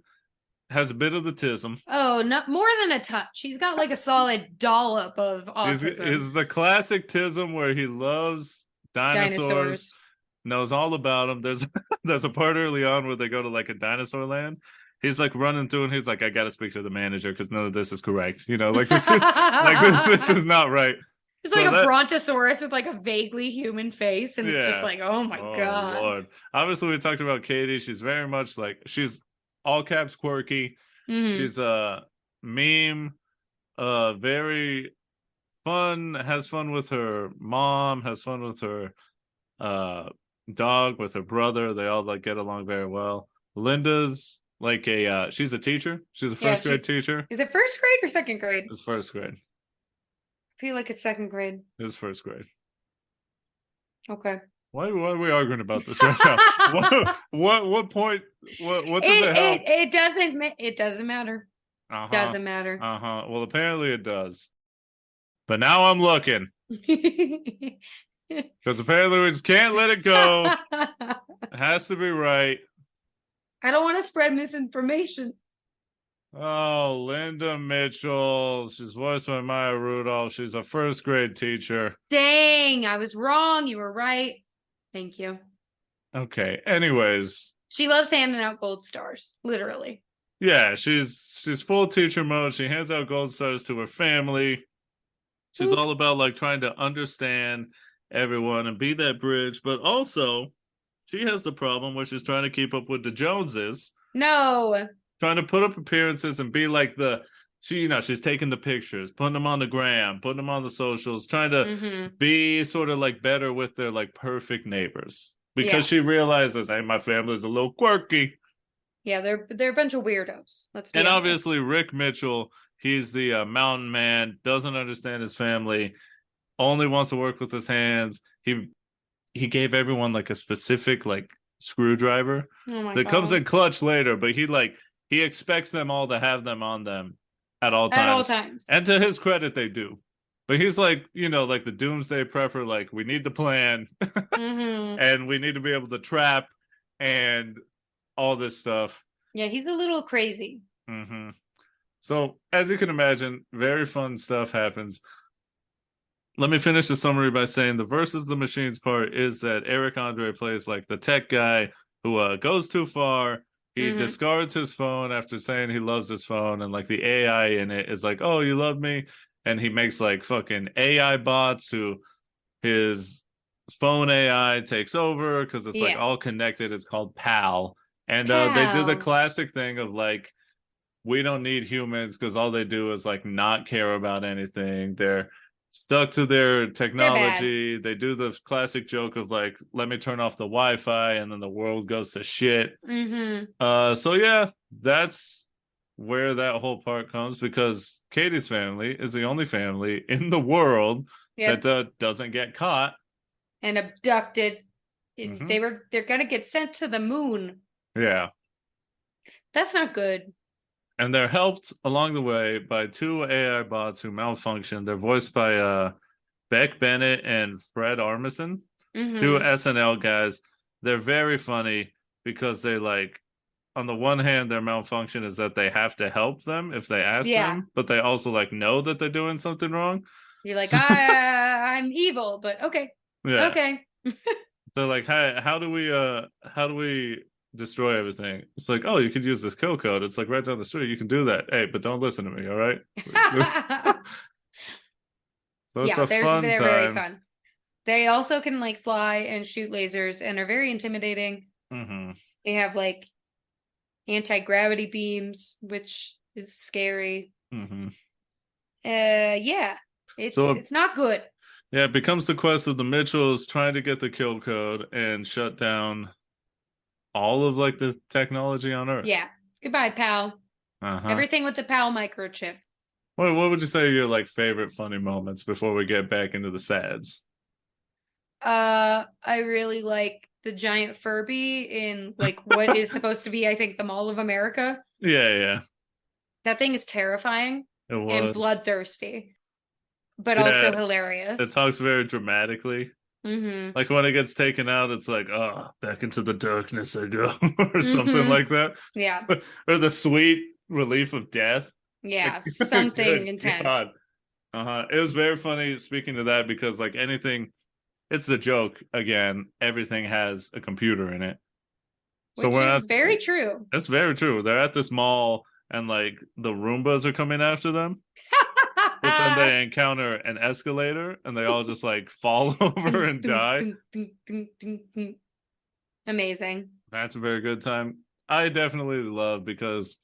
has a bit of the tism. Oh, not more than a touch. He's got like a solid dollop of autism. Is the classic tism where he loves dinosaurs, knows all about them. There's a part early on where they go to like a dinosaur land. He's like running through and he's like, I got to speak to the manager because none of this is correct. You know, like this is this is not right. It's like a brontosaurus with like a vaguely human face. And it's just like, oh my God. Lord. Obviously, we talked about Katie. She's very much like, she's all caps quirky. She's a meme, very fun, has fun with her mom, has fun with her dog, with her brother. They all like get along very well. Linda's like she's a teacher. She's a first grade teacher. Is it first grade or second grade? It's first grade. I feel like it's second grade. It's first grade. Okay. Why are we arguing about this right now? what point? What does it help? It doesn't matter. Doesn't matter. Well, apparently it does. But now I'm looking. Because apparently we just can't let it go. It has to be right. I don't want to spread misinformation. Oh, Linda Mitchell. She's voiced by Maya Rudolph. She's a first grade teacher. Dang, I was wrong. You were right. Thank you. Okay. Anyways. She loves handing out gold stars, literally. Yeah, she's full teacher mode. She hands out gold stars to her family. She's all about like trying to understand everyone and be that bridge, but also she has the problem where she's trying to keep up with the Joneses. No. Trying to put up appearances and be like the she's taking the pictures, putting them on the gram, putting them on the socials, trying to be sort of like better with their like perfect neighbors because Yeah. she realizes, hey, my family's a little quirky. Yeah, they're a bunch of weirdos. Let's be And honest. obviously, Rick Mitchell, he's the mountain man, doesn't understand his family, only wants to work with his hands. He gave everyone like a specific like screwdriver Oh my that comes God. in clutch later, but he expects them all to have them on them at all At all times. times. And to his credit, they do. But he's like, like the doomsday prepper, like we need the plan and we need to be able to trap and all this stuff. Yeah, he's a little crazy. So, as you can imagine, very fun stuff happens. Let me finish the summary by saying the versus the machines part is that Eric Andre plays like the tech guy who goes too far. He discards his phone after saying he loves his phone, and like the AI in it is like, "Oh, you love me," and he makes like fucking AI bots who his phone AI takes over because it's like Yeah. all connected. It's called PAL, and they do the Pow. classic thing of like, we don't need humans because all they do is like not care about anything. They're stuck to their They're bad. technology. They do the classic joke of like, let me turn off the Wi-Fi, and then the world goes to shit. So yeah, that's where that whole part comes because Katie's family is the only family in the world Yep. that doesn't get caught And abducted. They're gonna get sent to the moon. Yeah. That's not good. And they're helped along the way by two AI bots who malfunction. They're voiced by Beck Bennett and Fred Armisen, two SNL guys. They're very funny because they like, on the one hand, their malfunction is that they have to help them if they ask them, but they also like know that they're doing something wrong. You're like, I'm evil, but okay. Yeah. Okay. They're like, how do we destroy everything? It's like, oh, you could use this kill code. It's like right down the street. You can do that. Hey, but don't listen to me, all right? So it's a fun they're time. very fun. They also can like fly and shoot lasers and are very intimidating. They have like anti-gravity beams, which is scary. Yeah. It's not good. Yeah, it becomes the quest of the Mitchells trying to get the kill code and shut down all of like the technology on Earth. Yeah. Goodbye, pal. Everything with the pal microchip. What would you say are your like favorite funny moments before we get back into the sads? I really like the giant Furby in like what is supposed to be, I think, the Mall of America. Yeah. That thing is terrifying and bloodthirsty, but also hilarious. It talks very dramatically. Like when it gets taken out, it's like, oh, back into the darkness I go, or something like that. Yeah. Or the sweet relief of death. Yeah, like, something intense. God. It was very funny speaking to that because like anything, it's the joke again. Everything has a computer in it. So which is very true. It's very true. They're at this mall and like the Roombas are coming after them. But then they encounter an escalator and they all just like fall over and die. Amazing. That's a very good time. I definitely love because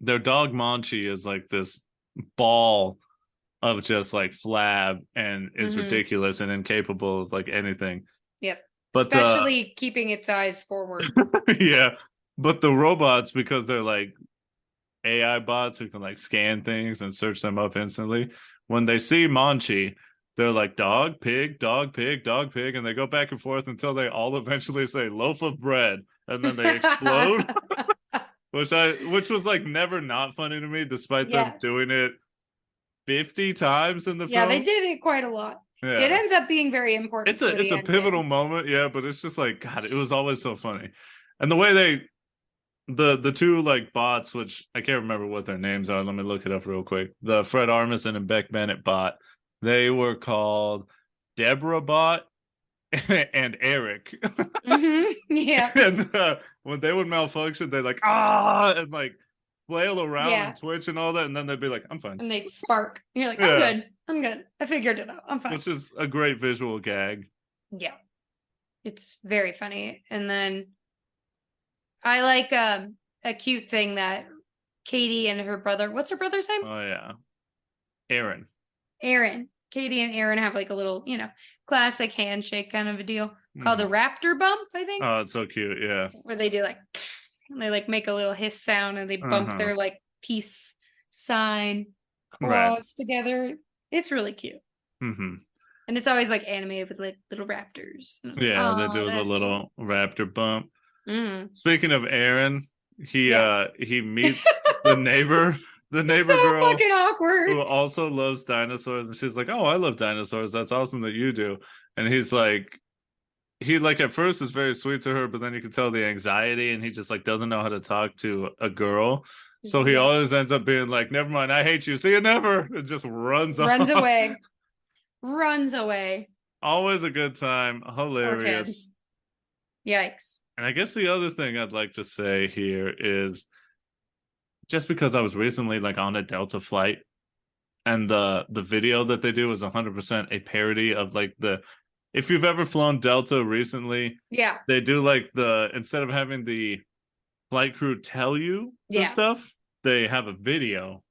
their dog Monchi is like this ball of just like flab and is ridiculous and incapable of like anything. Yep. But especially keeping its eyes forward. Yeah. But the robots, because they're like AI bots who can like scan things and search them up instantly, when they see Monchi, they're like dog, pig, dog, pig, dog, pig, and they go back and forth until they all eventually say loaf of bread, and then they explode. which was like never not funny to me, despite them doing it 50 times in the film. Yeah, they did it quite a lot. Yeah. It ends up being very important. It's a pivotal moment, yeah, but it's just like, God, it was always so funny. And the way the two like bots, which I can't remember what their names are. Let me look it up real quick. The Fred Armisen and Beck Bennett bot, they were called Deborah Bot and Eric. Yeah. And when they would malfunction, they like and like flail around and twitch and all that, and then they'd be like, "I'm fine," and they'd spark. And you're like, "I'm good. I figured it out. I'm fine." Which is a great visual gag. Yeah, it's very funny. And then I like a cute thing that Katie and her brother. What's her brother's name? Oh yeah, Aaron. Aaron. Katie and Aaron have like a little, classic handshake kind of a deal called a Mhm. raptor bump, I think, Oh, it's so cute. Yeah. where they do like, and they like make a little hiss sound and they bump Uh-huh. their like peace sign Right. claws together. It's really cute. Hmm. And it's always like animated with like little raptors. And I was like, Yeah, they oh, do the that's cute. little raptor bump. Mm. Speaking of Aaron, Yeah. he meets the neighbor, the So neighbor girl fucking awkward. who also loves dinosaurs, and she's like, "Oh, I love dinosaurs. That's awesome that you do." And he like at first is very sweet to her, but then you can tell the anxiety, and he just like doesn't know how to talk to a girl. So he Yeah. always ends up being like, "Never mind, I hate you. See you never." And just runs Runs off. away. Runs away. Always a good time, Poor kid. hilarious. Yikes. And I guess the other thing I'd like to say here is just because I was recently like on a Delta flight and the video that they do is 100% a parody of like the if you've ever flown Delta recently, Yeah. they do like the instead of having the flight crew tell you the Yeah. stuff, they have a video.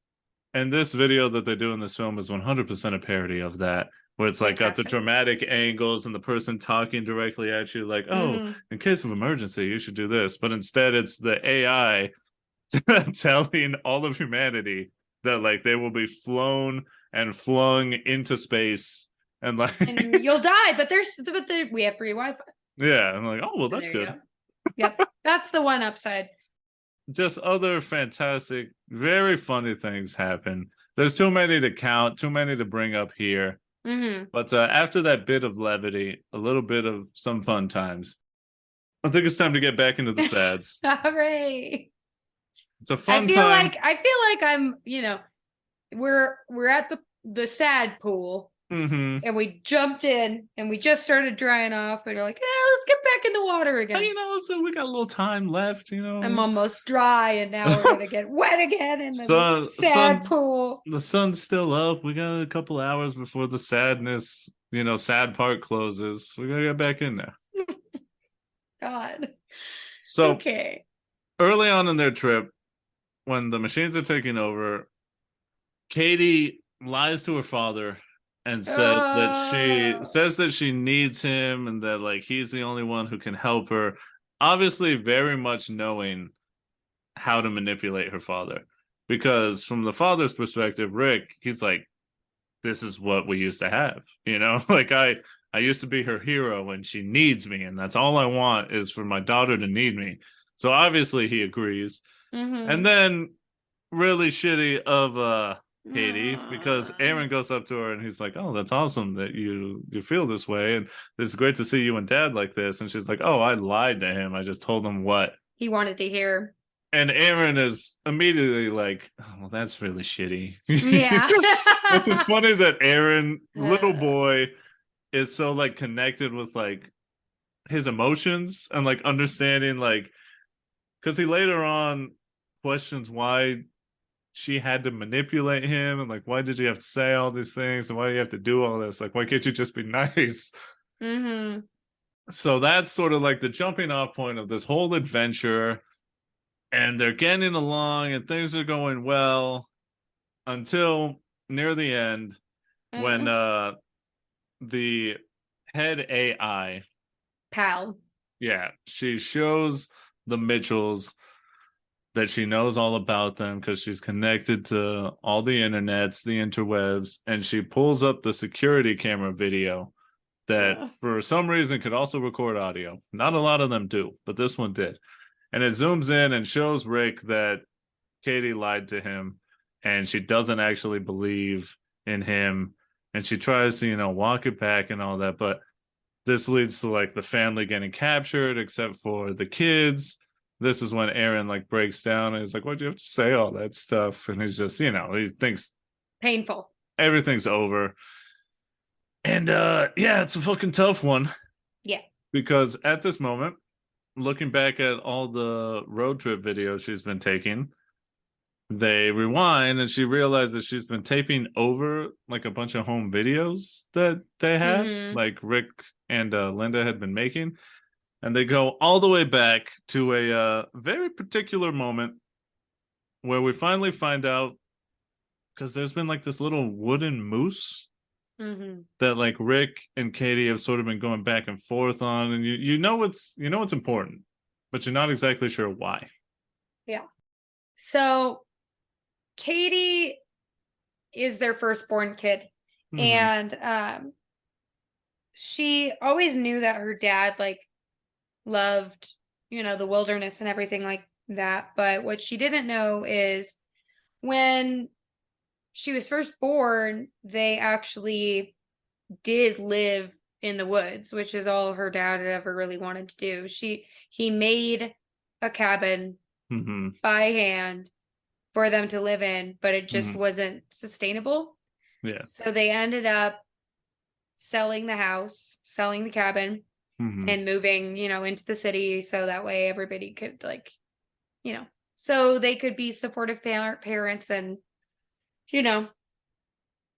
And this video that they do in this film is 100% a parody of that, where it's like got the Fantastic. dramatic angles and the person talking directly at you, like, oh, Mm-hmm. in case of emergency, you should do this. But instead, it's the AI telling all of humanity that like they will be flown and flung into space and like And you'll die, but we have free Wi-Fi. yeah, I'm like, oh well, So that's there you good. go. Yep. That's the one upside. Just other fantastic, very funny things happen. There's too many to count, too many to bring up here. Mm-hmm. But after that bit of levity, a little bit of some fun times, I think it's time to get back into the sads. Hooray. It's a fun time. I feel like I'm, we're at the sad pool Mm-hmm. and we jumped in and we just started drying off and you're like, let's get back in the water again. So we got a little time left, I'm almost dry and now we're gonna get wet again in the sad pool. The sun's still up. We got a couple hours before the sadness, sad part closes. We gotta get back in there. God. So Okay. early on in their trip, when the machines are taking over, Katie lies to her father and says that she needs him and that like he's the only one who can help her. Obviously, very much knowing how to manipulate her father. Because from the father's perspective, Rick, he's like, this is what we used to have. Like I used to be her hero and she needs me, and that's all I want is for my daughter to need me. So obviously he agrees. Mm-hmm. And then really shitty of Katie, because Aaron goes up to her and he's like, "Oh, that's awesome that you feel this way, and it's great to see you and Dad like this." And she's like, "Oh, I lied to him. I just told him what he wanted to hear." And Aaron is immediately like, "Oh, well, that's really shitty." Yeah. Which is funny that Aaron, little boy, is so like connected with like his emotions and like understanding like because he later on questions why she had to manipulate him and like why did you have to say all these things and why do you have to do all this, like why can't you just be nice? Mm-hmm. So that's sort of like the jumping off point of this whole adventure, and they're getting along and things are going well until near the end when the head AI pal, yeah, she shows the Mitchells that she knows all about them because she's connected to all the internets, the interwebs, and she pulls up the security camera video that for some reason could also record audio. Not a lot of them do, but this one did. And it zooms in and shows Rick that Katie lied to him and she doesn't actually believe in him. And she tries to, walk it back and all that. But this leads to like the family getting captured, except for the kids. This is when Aaron like breaks down and he's like, "Why'd you have to say all that stuff?" And he's just, he thinks painful. Everything's over. And yeah, it's a fucking tough one. Yeah. Because at this moment, looking back at all the road trip videos she's been taking, they rewind and she realizes she's been taping over like a bunch of home videos that they had, like Rick and Linda had been making. And they go all the way back to a very particular moment where we finally find out, because there's been like this little wooden moose that like Rick and Katie have sort of been going back and forth on, and you know it's important, but you're not exactly sure why. Yeah. So Katie is their firstborn kid, Mm-hmm. and she always knew that her dad like loved, the wilderness and everything like that. But what she didn't know is when she was first born, they actually did live in the woods, which is all her dad had ever really wanted to do. He made a cabin Mm-hmm. by hand for them to live in, but it just Mm-hmm. wasn't sustainable. Yeah. So they ended up selling the house, selling the cabin, Mm-hmm. and moving, into the city so that way everybody could like, so they could be supportive parents and, you know,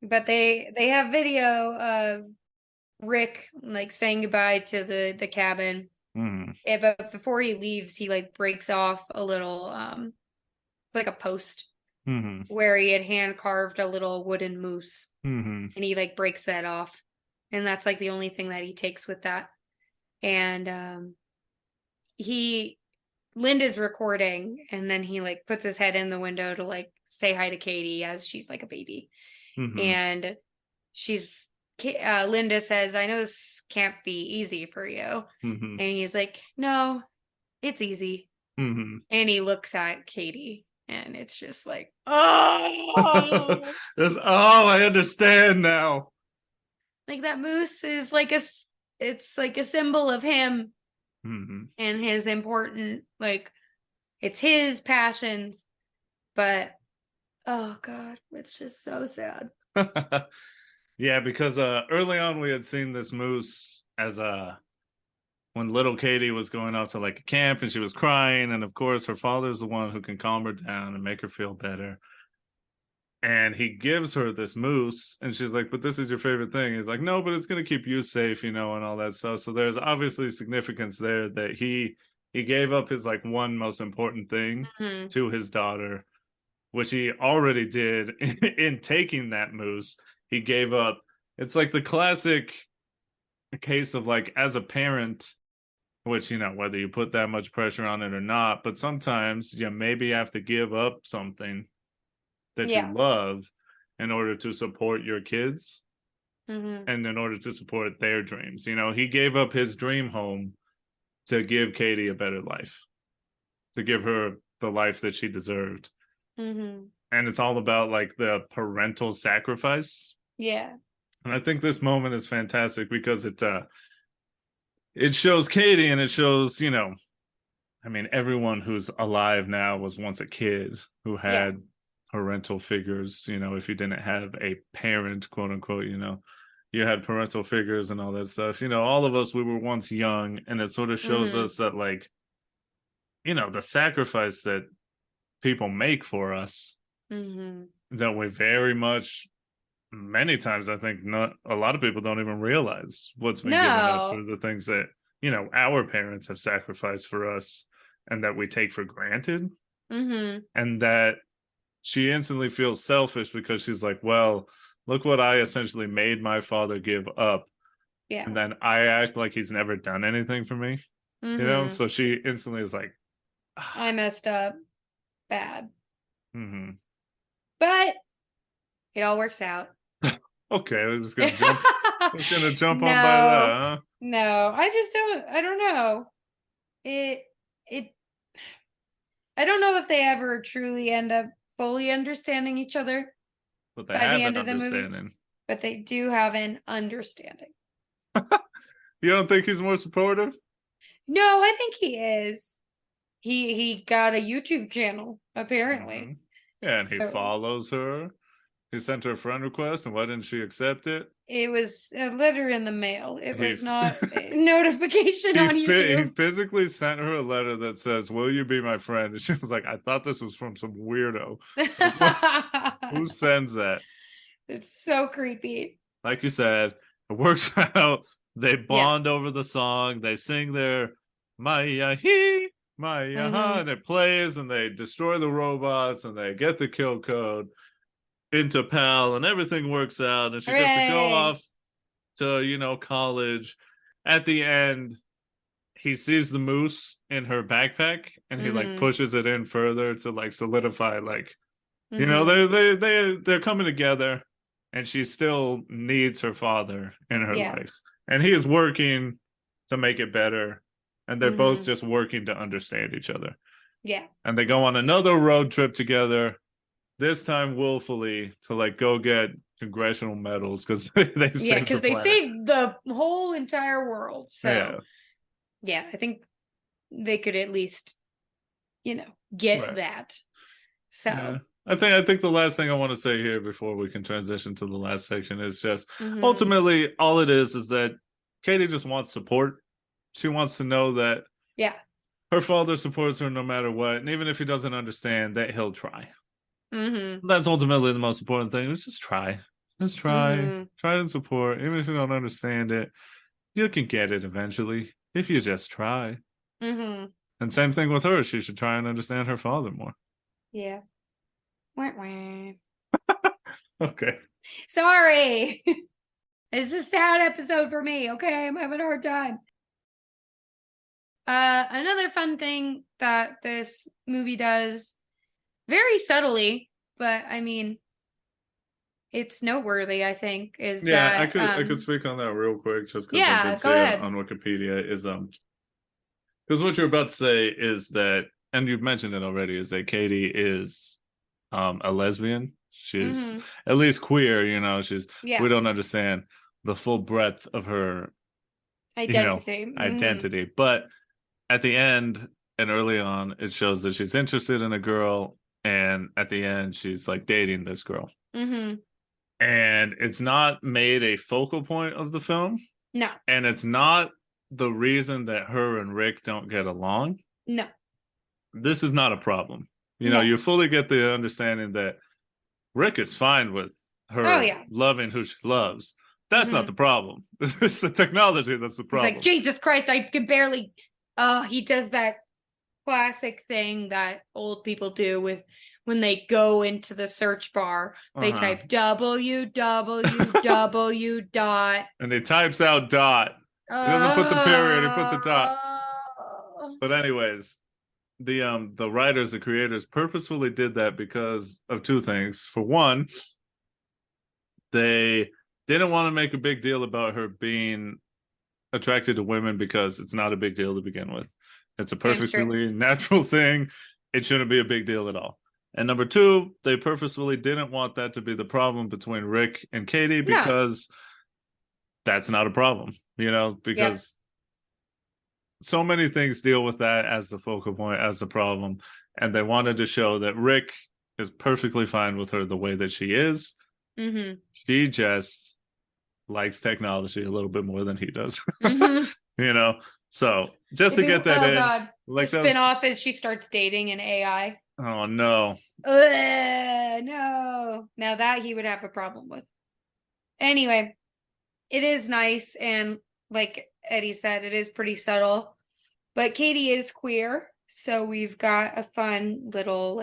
but they have video of Rick like saying goodbye to the cabin. Mm-hmm. But before he leaves, he like breaks off a little it's like a post Mm-hmm. where he had hand carved a little wooden moose, Mm-hmm. and he like breaks that off. And that's like the only thing that he takes with that. And he Linda's recording, and then he like puts his head in the window to like say hi to Katie as she's like a baby. Mm-hmm. And she's Linda says, "I know this can't be easy for you." Mm-hmm. And he's like, "No, it's easy." Mm-hmm. And he looks at Katie, and it's just like, oh, I understand now. like that moose is like it's like a symbol of him Mm-hmm. and his important, like, it's his passions. But oh god, it's just so sad. Yeah, because early on we had seen this moose as when little Katie was going off to like a camp and she was crying, and of course her father's the one who can calm her down and make her feel better. And he gives her this moose, and she's like, "But this is your favorite thing." He's like, "No, but it's gonna keep you safe, and all that stuff." So there's obviously significance there that he gave up his like one most important thing Mm-hmm. to his daughter, which he already did in taking that moose. He gave up. It's like the classic case of like, as a parent, which whether you put that much pressure on it or not, but sometimes you maybe have to give up something that you Yeah. love in order to support your kids Mm-hmm. and in order to support their dreams. He gave up his dream home to give Katie a better life, to give her the life that she deserved. Mm-hmm. And it's all about like the parental sacrifice. Yeah. And I think this moment is fantastic because it shows Katie, and it shows, I mean, everyone who's alive now was once a kid who Yeah. had parental figures. If you didn't have a parent, quote unquote, you had parental figures and all that stuff. All of us, we were once young, and it sort of shows Mm-hmm. us that, like, the sacrifice that people make for us, Mm-hmm. that we very much, many times, I think, not a lot of people don't even realize what's been given up for No. the things that, our parents have sacrificed for us and that we take for granted. Mm-hmm. And that she instantly feels selfish because she's like, well, look what I essentially made my father give up. Yeah. And then I act like he's never done anything for me, Mm-hmm. So she instantly is like, I messed up bad. mm-hmm. But it all works out. Okay, we're just gonna jump. We're gonna jump on by that, No. huh? No. I don't know. It I don't know if they ever truly end up fully understanding each other But they by the have an end of the movie, understanding. but they do have an understanding. You don't think he's more supportive? No, I think he is. He got a YouTube channel, Mm-hmm. apparently. Yeah, and he So follows her. He sent her a friend request, and why didn't she accept it? it was a letter in the mail. It He was not a notification on he YouTube. physically sent her a letter that says, "Will you be my friend?" And she was like, "I thought this was from some weirdo. Like, what? Who sends that?" It's so creepy. Like you said, it works out. They Yeah. bond over the song. They sing their Maya He. and it plays, and they destroy the robots, and they get the kill code into PAL, and everything works out, and she gets to go off to, college. At the end, he sees the moose in her backpack, and he like pushes it in further to like solidify, like, they're coming together, and she still needs her father in her life, and he is working to make it better, and they're both just working to understand each other. Yeah. And they go on another road trip together, this time willfully, to like go get congressional medals because they saved the whole entire world. So yeah, I think they could at least, get that. So yeah. I think the last thing I want to say here before we can transition to the last section is just ultimately all it is that Katie just wants support. She wants to know that her father supports her no matter what, and even if he doesn't understand, that he'll try. That's ultimately the most important thing. Just try. Just try. Try to support. Even if you don't understand it, you can get it eventually if you just try. And same thing with her. She should try and understand her father more. Yeah. Okay. Sorry. It's a sad episode for me. Okay, I'm having a hard time. Another fun thing that this movie does, very subtly, but I mean, it's noteworthy, I think, is that I could speak on that real quick just because I did see it on Wikipedia. Is because what you're about to say is that, and you've mentioned it already, is that Katie is a lesbian. She's at least queer, we don't understand the full breadth of her identity. But at the end and early on, it shows that she's interested in a girl, and at the end, she's like dating this girl. And it's not made a focal point of the film. No. And it's not the reason that her and Rick don't get along. No. This is not a problem. You fully get the understanding that Rick is fine with her loving who she loves. That's not the problem. It's the technology that's the problem. It's like, Jesus Christ, I can barely... he does that classic thing that old people do with when they go into the search bar. They type www dot. And he types out dot. He doesn't put the period, he puts a dot. But anyways, the writers, the creators purposefully did that because of two things. For one, they didn't want to make a big deal about her being attracted to women because it's not a big deal to begin with. It's a perfectly natural thing. It shouldn't be a big deal at all. And number two, they purposefully didn't want that to be the problem between Rick and Katie because that's not a problem, because so many things deal with that as the focal point, as the problem. And they wanted to show that Rick is perfectly fine with her the way that she is. She just likes technology a little bit more than he does. So just to get that in. God. Like the spin-off is she starts dating an AI. Oh no. No. Now that he would have a problem with. Anyway, it is nice, and like Eddie said, it is pretty subtle. But Katie is queer, so we've got a fun little,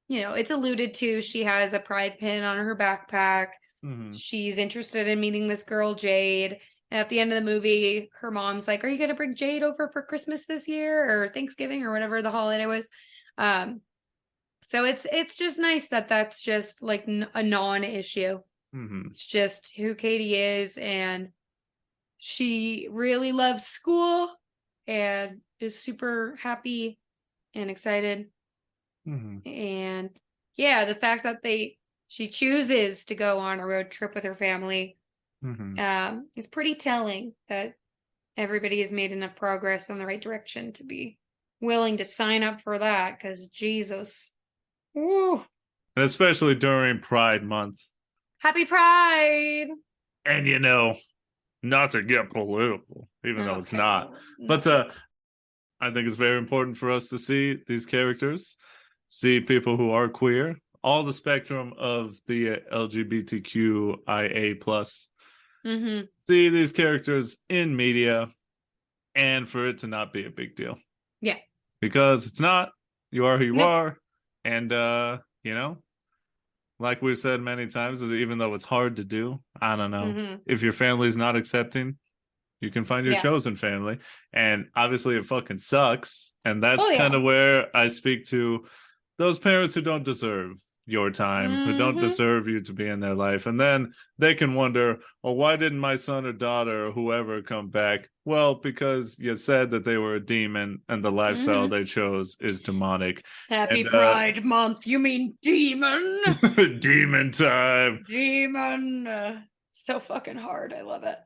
it's alluded to. She has a pride pin on her backpack. She's interested in meeting this girl, Jade. And at the end of the movie, her mom's like, "Are you going to bring Jade over for Christmas this year or Thanksgiving or whatever the holiday was?" So it's just nice that that's just like a non-issue. It's just who Katie is, and she really loves school and is super happy and excited. And the fact that she chooses to go on a road trip with her family is pretty telling that everybody has made enough progress in the right direction to be willing to sign up for that, because Jesus. Woo. And especially during Pride Month. Happy Pride! And not to get political, even though it's not. But I think it's very important for us to see these characters, see people who are queer, all the spectrum of the LGBTQIA plus. See these characters in media, and for it to not be a big deal. Yeah. because it's not. You are who you Nope. are. And, you know, like we've said many times, even though it's hard to do, I don't know. Hmm. If your family's not accepting, you can find your Yeah. chosen family. And obviously, it fucking sucks. And Oh that's kind yeah. of where I speak to those parents who don't deserve your time, who don't Hmm. deserve you to be in their life. And then they can wonder, well, why didn't my son or daughter or whoever come back? Well, because you said that they were a demon and the lifestyle Hmm. they chose is demonic. Happy And Pride Month. You mean demon? demon time. Demon. So fucking hard. I love it.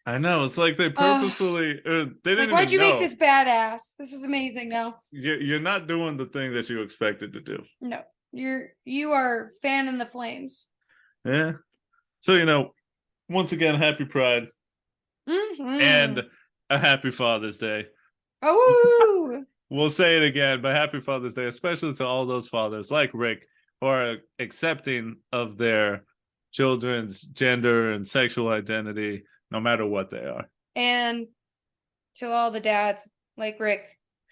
I know. It's like they Oh, purposefully, they it's like, didn't why'd even you make know. this badass? This is amazing now. You're not doing the thing that you expected to do. No, you are fanning the flames. Yeah. So, once again, happy Pride Hmm. and a happy Father's Day. Oh, We'll say it again, but happy Father's Day, especially to all those fathers like Rick who are accepting of their children's gender and sexual identity, no matter what they are. and to all the dads like Rick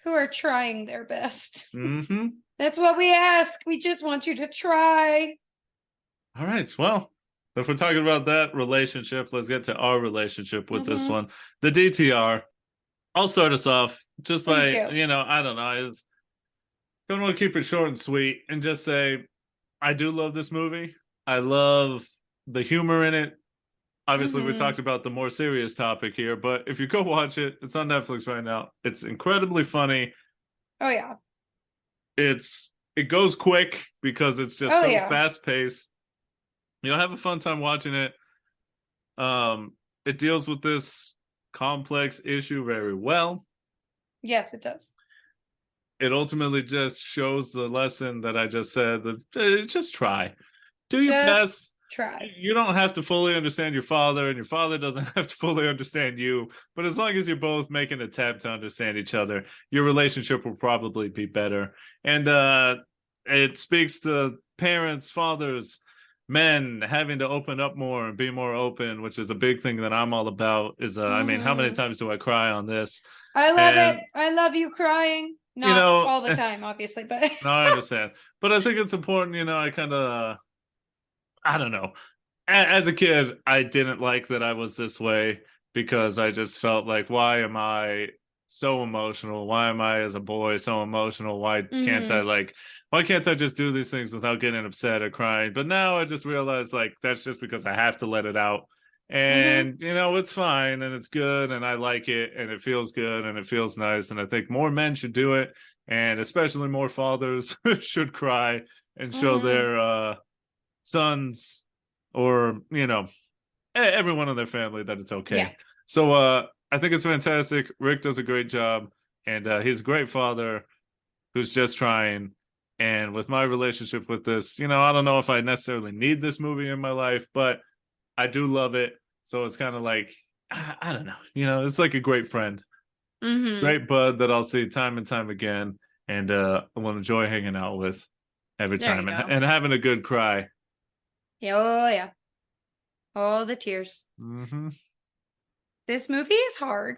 who are trying their best. Mm-hmm. That's what we ask. We just want you to try. All right. Well, if we're talking about that relationship, let's get to our relationship with this Hmm. one. The DTR. I'll start us off just Please by, do. I don't know. I just don't want to keep it short and sweet and just say I do love this movie. I love the humor in it. Obviously, we Hmm. talked about the more serious topic here, but if you go watch it, it's on Netflix right now. It's incredibly funny. Oh yeah. It goes quick because it's just Oh so yeah. fast paced. You'll have a fun time watching it. It deals with this complex issue very well. Yes, it does. It ultimately just shows the lesson that I just said that just try. Do your Just best. try. You don't have to fully understand your father, and your father doesn't have to fully understand you. But as long as you both make an attempt to understand each other, your relationship will probably be better. And it speaks to parents, fathers, men having to open up more and be more open, which is a big thing that I'm all about. I mean, how many Hmm. times do I cry on this? I love it. And I love you crying. you Not know, all the time, obviously, but no, I understand, but I think it's important. I kind of, I don't know. As a kid, I didn't like that I was this way because I just felt like, why am I so emotional? Why am I, as a boy, so emotional? hmm. Why can't I just do these things without getting upset or crying? But now I just realize, like, that's just because I have to let it out. Hmm. And, it's fine and it's good and I like it and it feels good and it feels nice. And I think more men should do it. And especially more fathers should cry and show Hmm. their, sons or everyone in their family that it's Yeah. okay. So I think it's fantastic. Rick does a great job, and he's a great father who's just trying. And with my relationship with this, I don't know if I necessarily need this movie in my life, but I do love it. So it's kind of like, I don't know, it's like a great friend, Hmm. great bud that I'll see time and time again, and I will enjoy hanging out with every There time you go. and having a good cry. Yeah. Oh yeah. All the tears. Mm-hmm. This movie is hard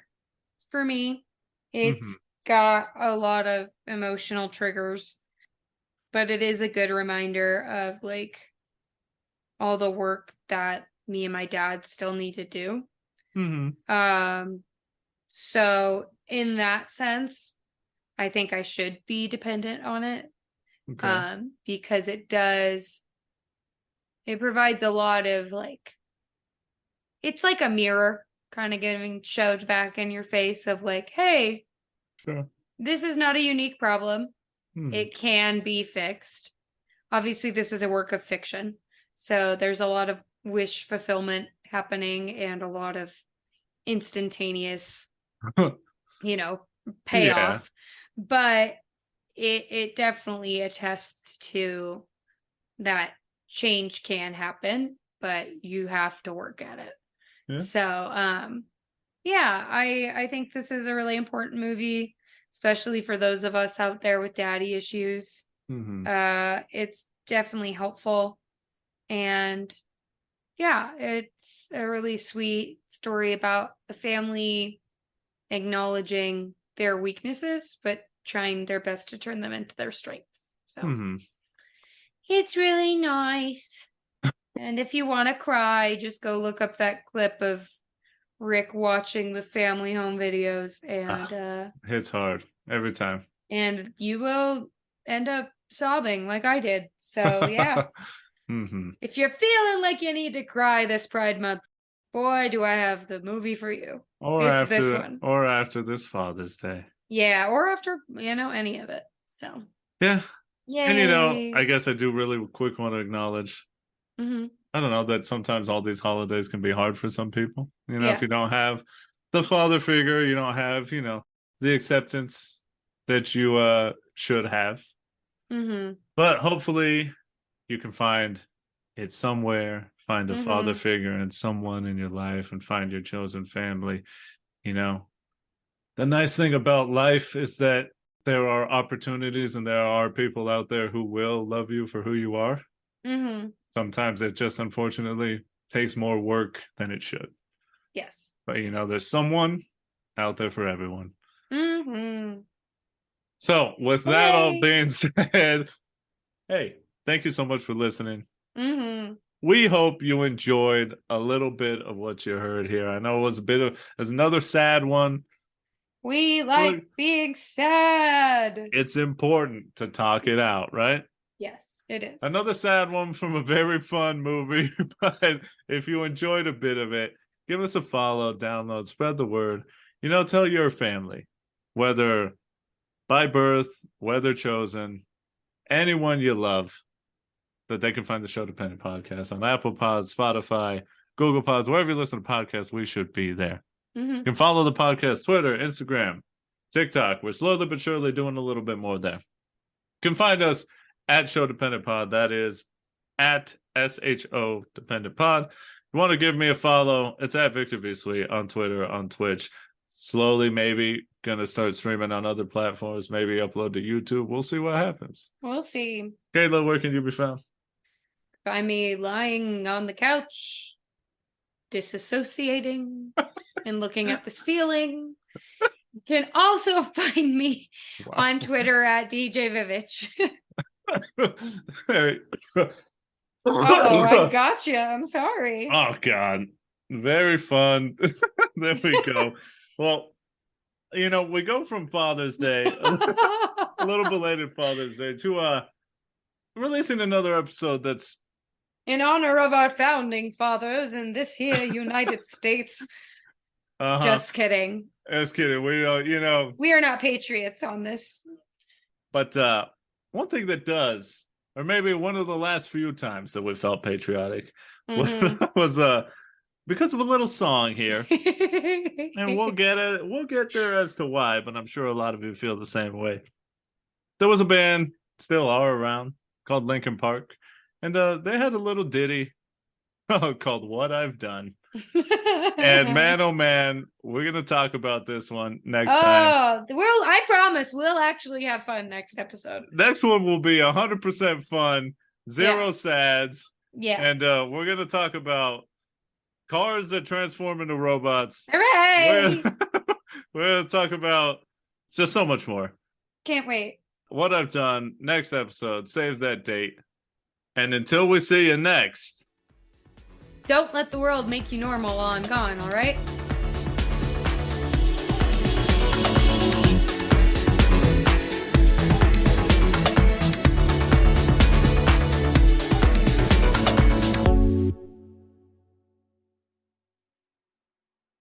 for me. Mm-hmm. It's got a lot of emotional triggers, but it is a good reminder of like all the work that me and my dad still need to do. Mm-hmm. Um, so in that sense, I think I should be dependent on it. Okay. Because it provides a lot of like, it's like a mirror kind of getting shoved back in your face of like, hey, Sure. this is not a unique problem. Hmm. It can be fixed. Obviously, this is a work of fiction. So there's a lot of wish fulfillment happening and a lot of instantaneous, you know, Yeah. payoff. But it definitely attests to that change can happen, but you have to work at it. Yeah. So yeah, I think this is a really important movie, especially for those of us out there with daddy issues. Hmm. It's definitely helpful. And yeah, it's a really sweet story about a family acknowledging their weaknesses, but trying their best to turn them into their strengths. So it's really nice. And if you want to cry, just go look up that clip of Rick watching the family home videos, and hits hard every time. And you will end up sobbing like I did. So yeah. If you're feeling like you need to cry this Pride Month, boy, do I have the movie for you. It's this one. Or after this Father's Day. Yeah, or after, any of it. So. Yeah. Yay. And, I guess I do really quick want to acknowledge, I don't know, that sometimes all these holidays can be hard for some people. If you don't have the father figure, you don't have, the acceptance that you should have. But hopefully you can find it somewhere, find a father figure and someone in your life, and find your chosen family. The nice thing about life is that there are opportunities and there are people out there who will love you for who you are. Sometimes it just unfortunately takes more work than it should. Yes. But there's someone out there for everyone. So with that all being said, hey, thank you so much for listening. We hope you enjoyed a little bit of what you heard here. I know it was there's another sad one. We like being sad. It's important to talk it out, right? Yes, it is. Another sad one from a very fun movie. But if you enjoyed a bit of it, give us a follow, download, spread the word. Tell your family, whether by birth, whether chosen, anyone you love, that they can find the Sho-Dependent podcast on Apple Pods, Spotify, Google Pods, wherever you listen to podcasts, we should be there. You can follow the podcast, Twitter, Instagram, TikTok. We're slowly but surely doing a little bit more there. You can find us at Sho-Dependent Pod. That is at SHO Dependent Pod. If you want to give me a follow, it's at Victor V. Sweet on Twitter, on Twitch. Slowly, maybe going to start streaming on other platforms, maybe upload to YouTube. We'll see what happens. We'll see. Kayla, where can you be found? Find me lying on the couch, disassociating and looking at the ceiling. You can also find me on Twitter at DJ Vivich. I gotcha. I'm sorry. Oh, God. Very fun. There we go. Well, we go from Father's Day, a little belated Father's Day, to releasing another episode that's in honor of our founding fathers in this here United States. Just kidding. Just kidding. We don't, we are not patriots on this. But one thing that does, or maybe one of the last few times that we felt patriotic, was because of a little song here. And we'll get there as to why, but I'm sure a lot of you feel the same way. There was a band, still are around, called Linkin Park. And they had a little ditty called What I've Done. And man, oh man, we're going to talk about this one next time. I promise we'll actually have fun next episode. Next one will be 100% fun, zero sads. Yeah. And we're going to talk about cars that transform into robots. Hooray! We're going to talk about just so much more. Can't wait. What I've Done, next episode. Save that date. And until we see you next, don't let the world make you normal while I'm gone, all right?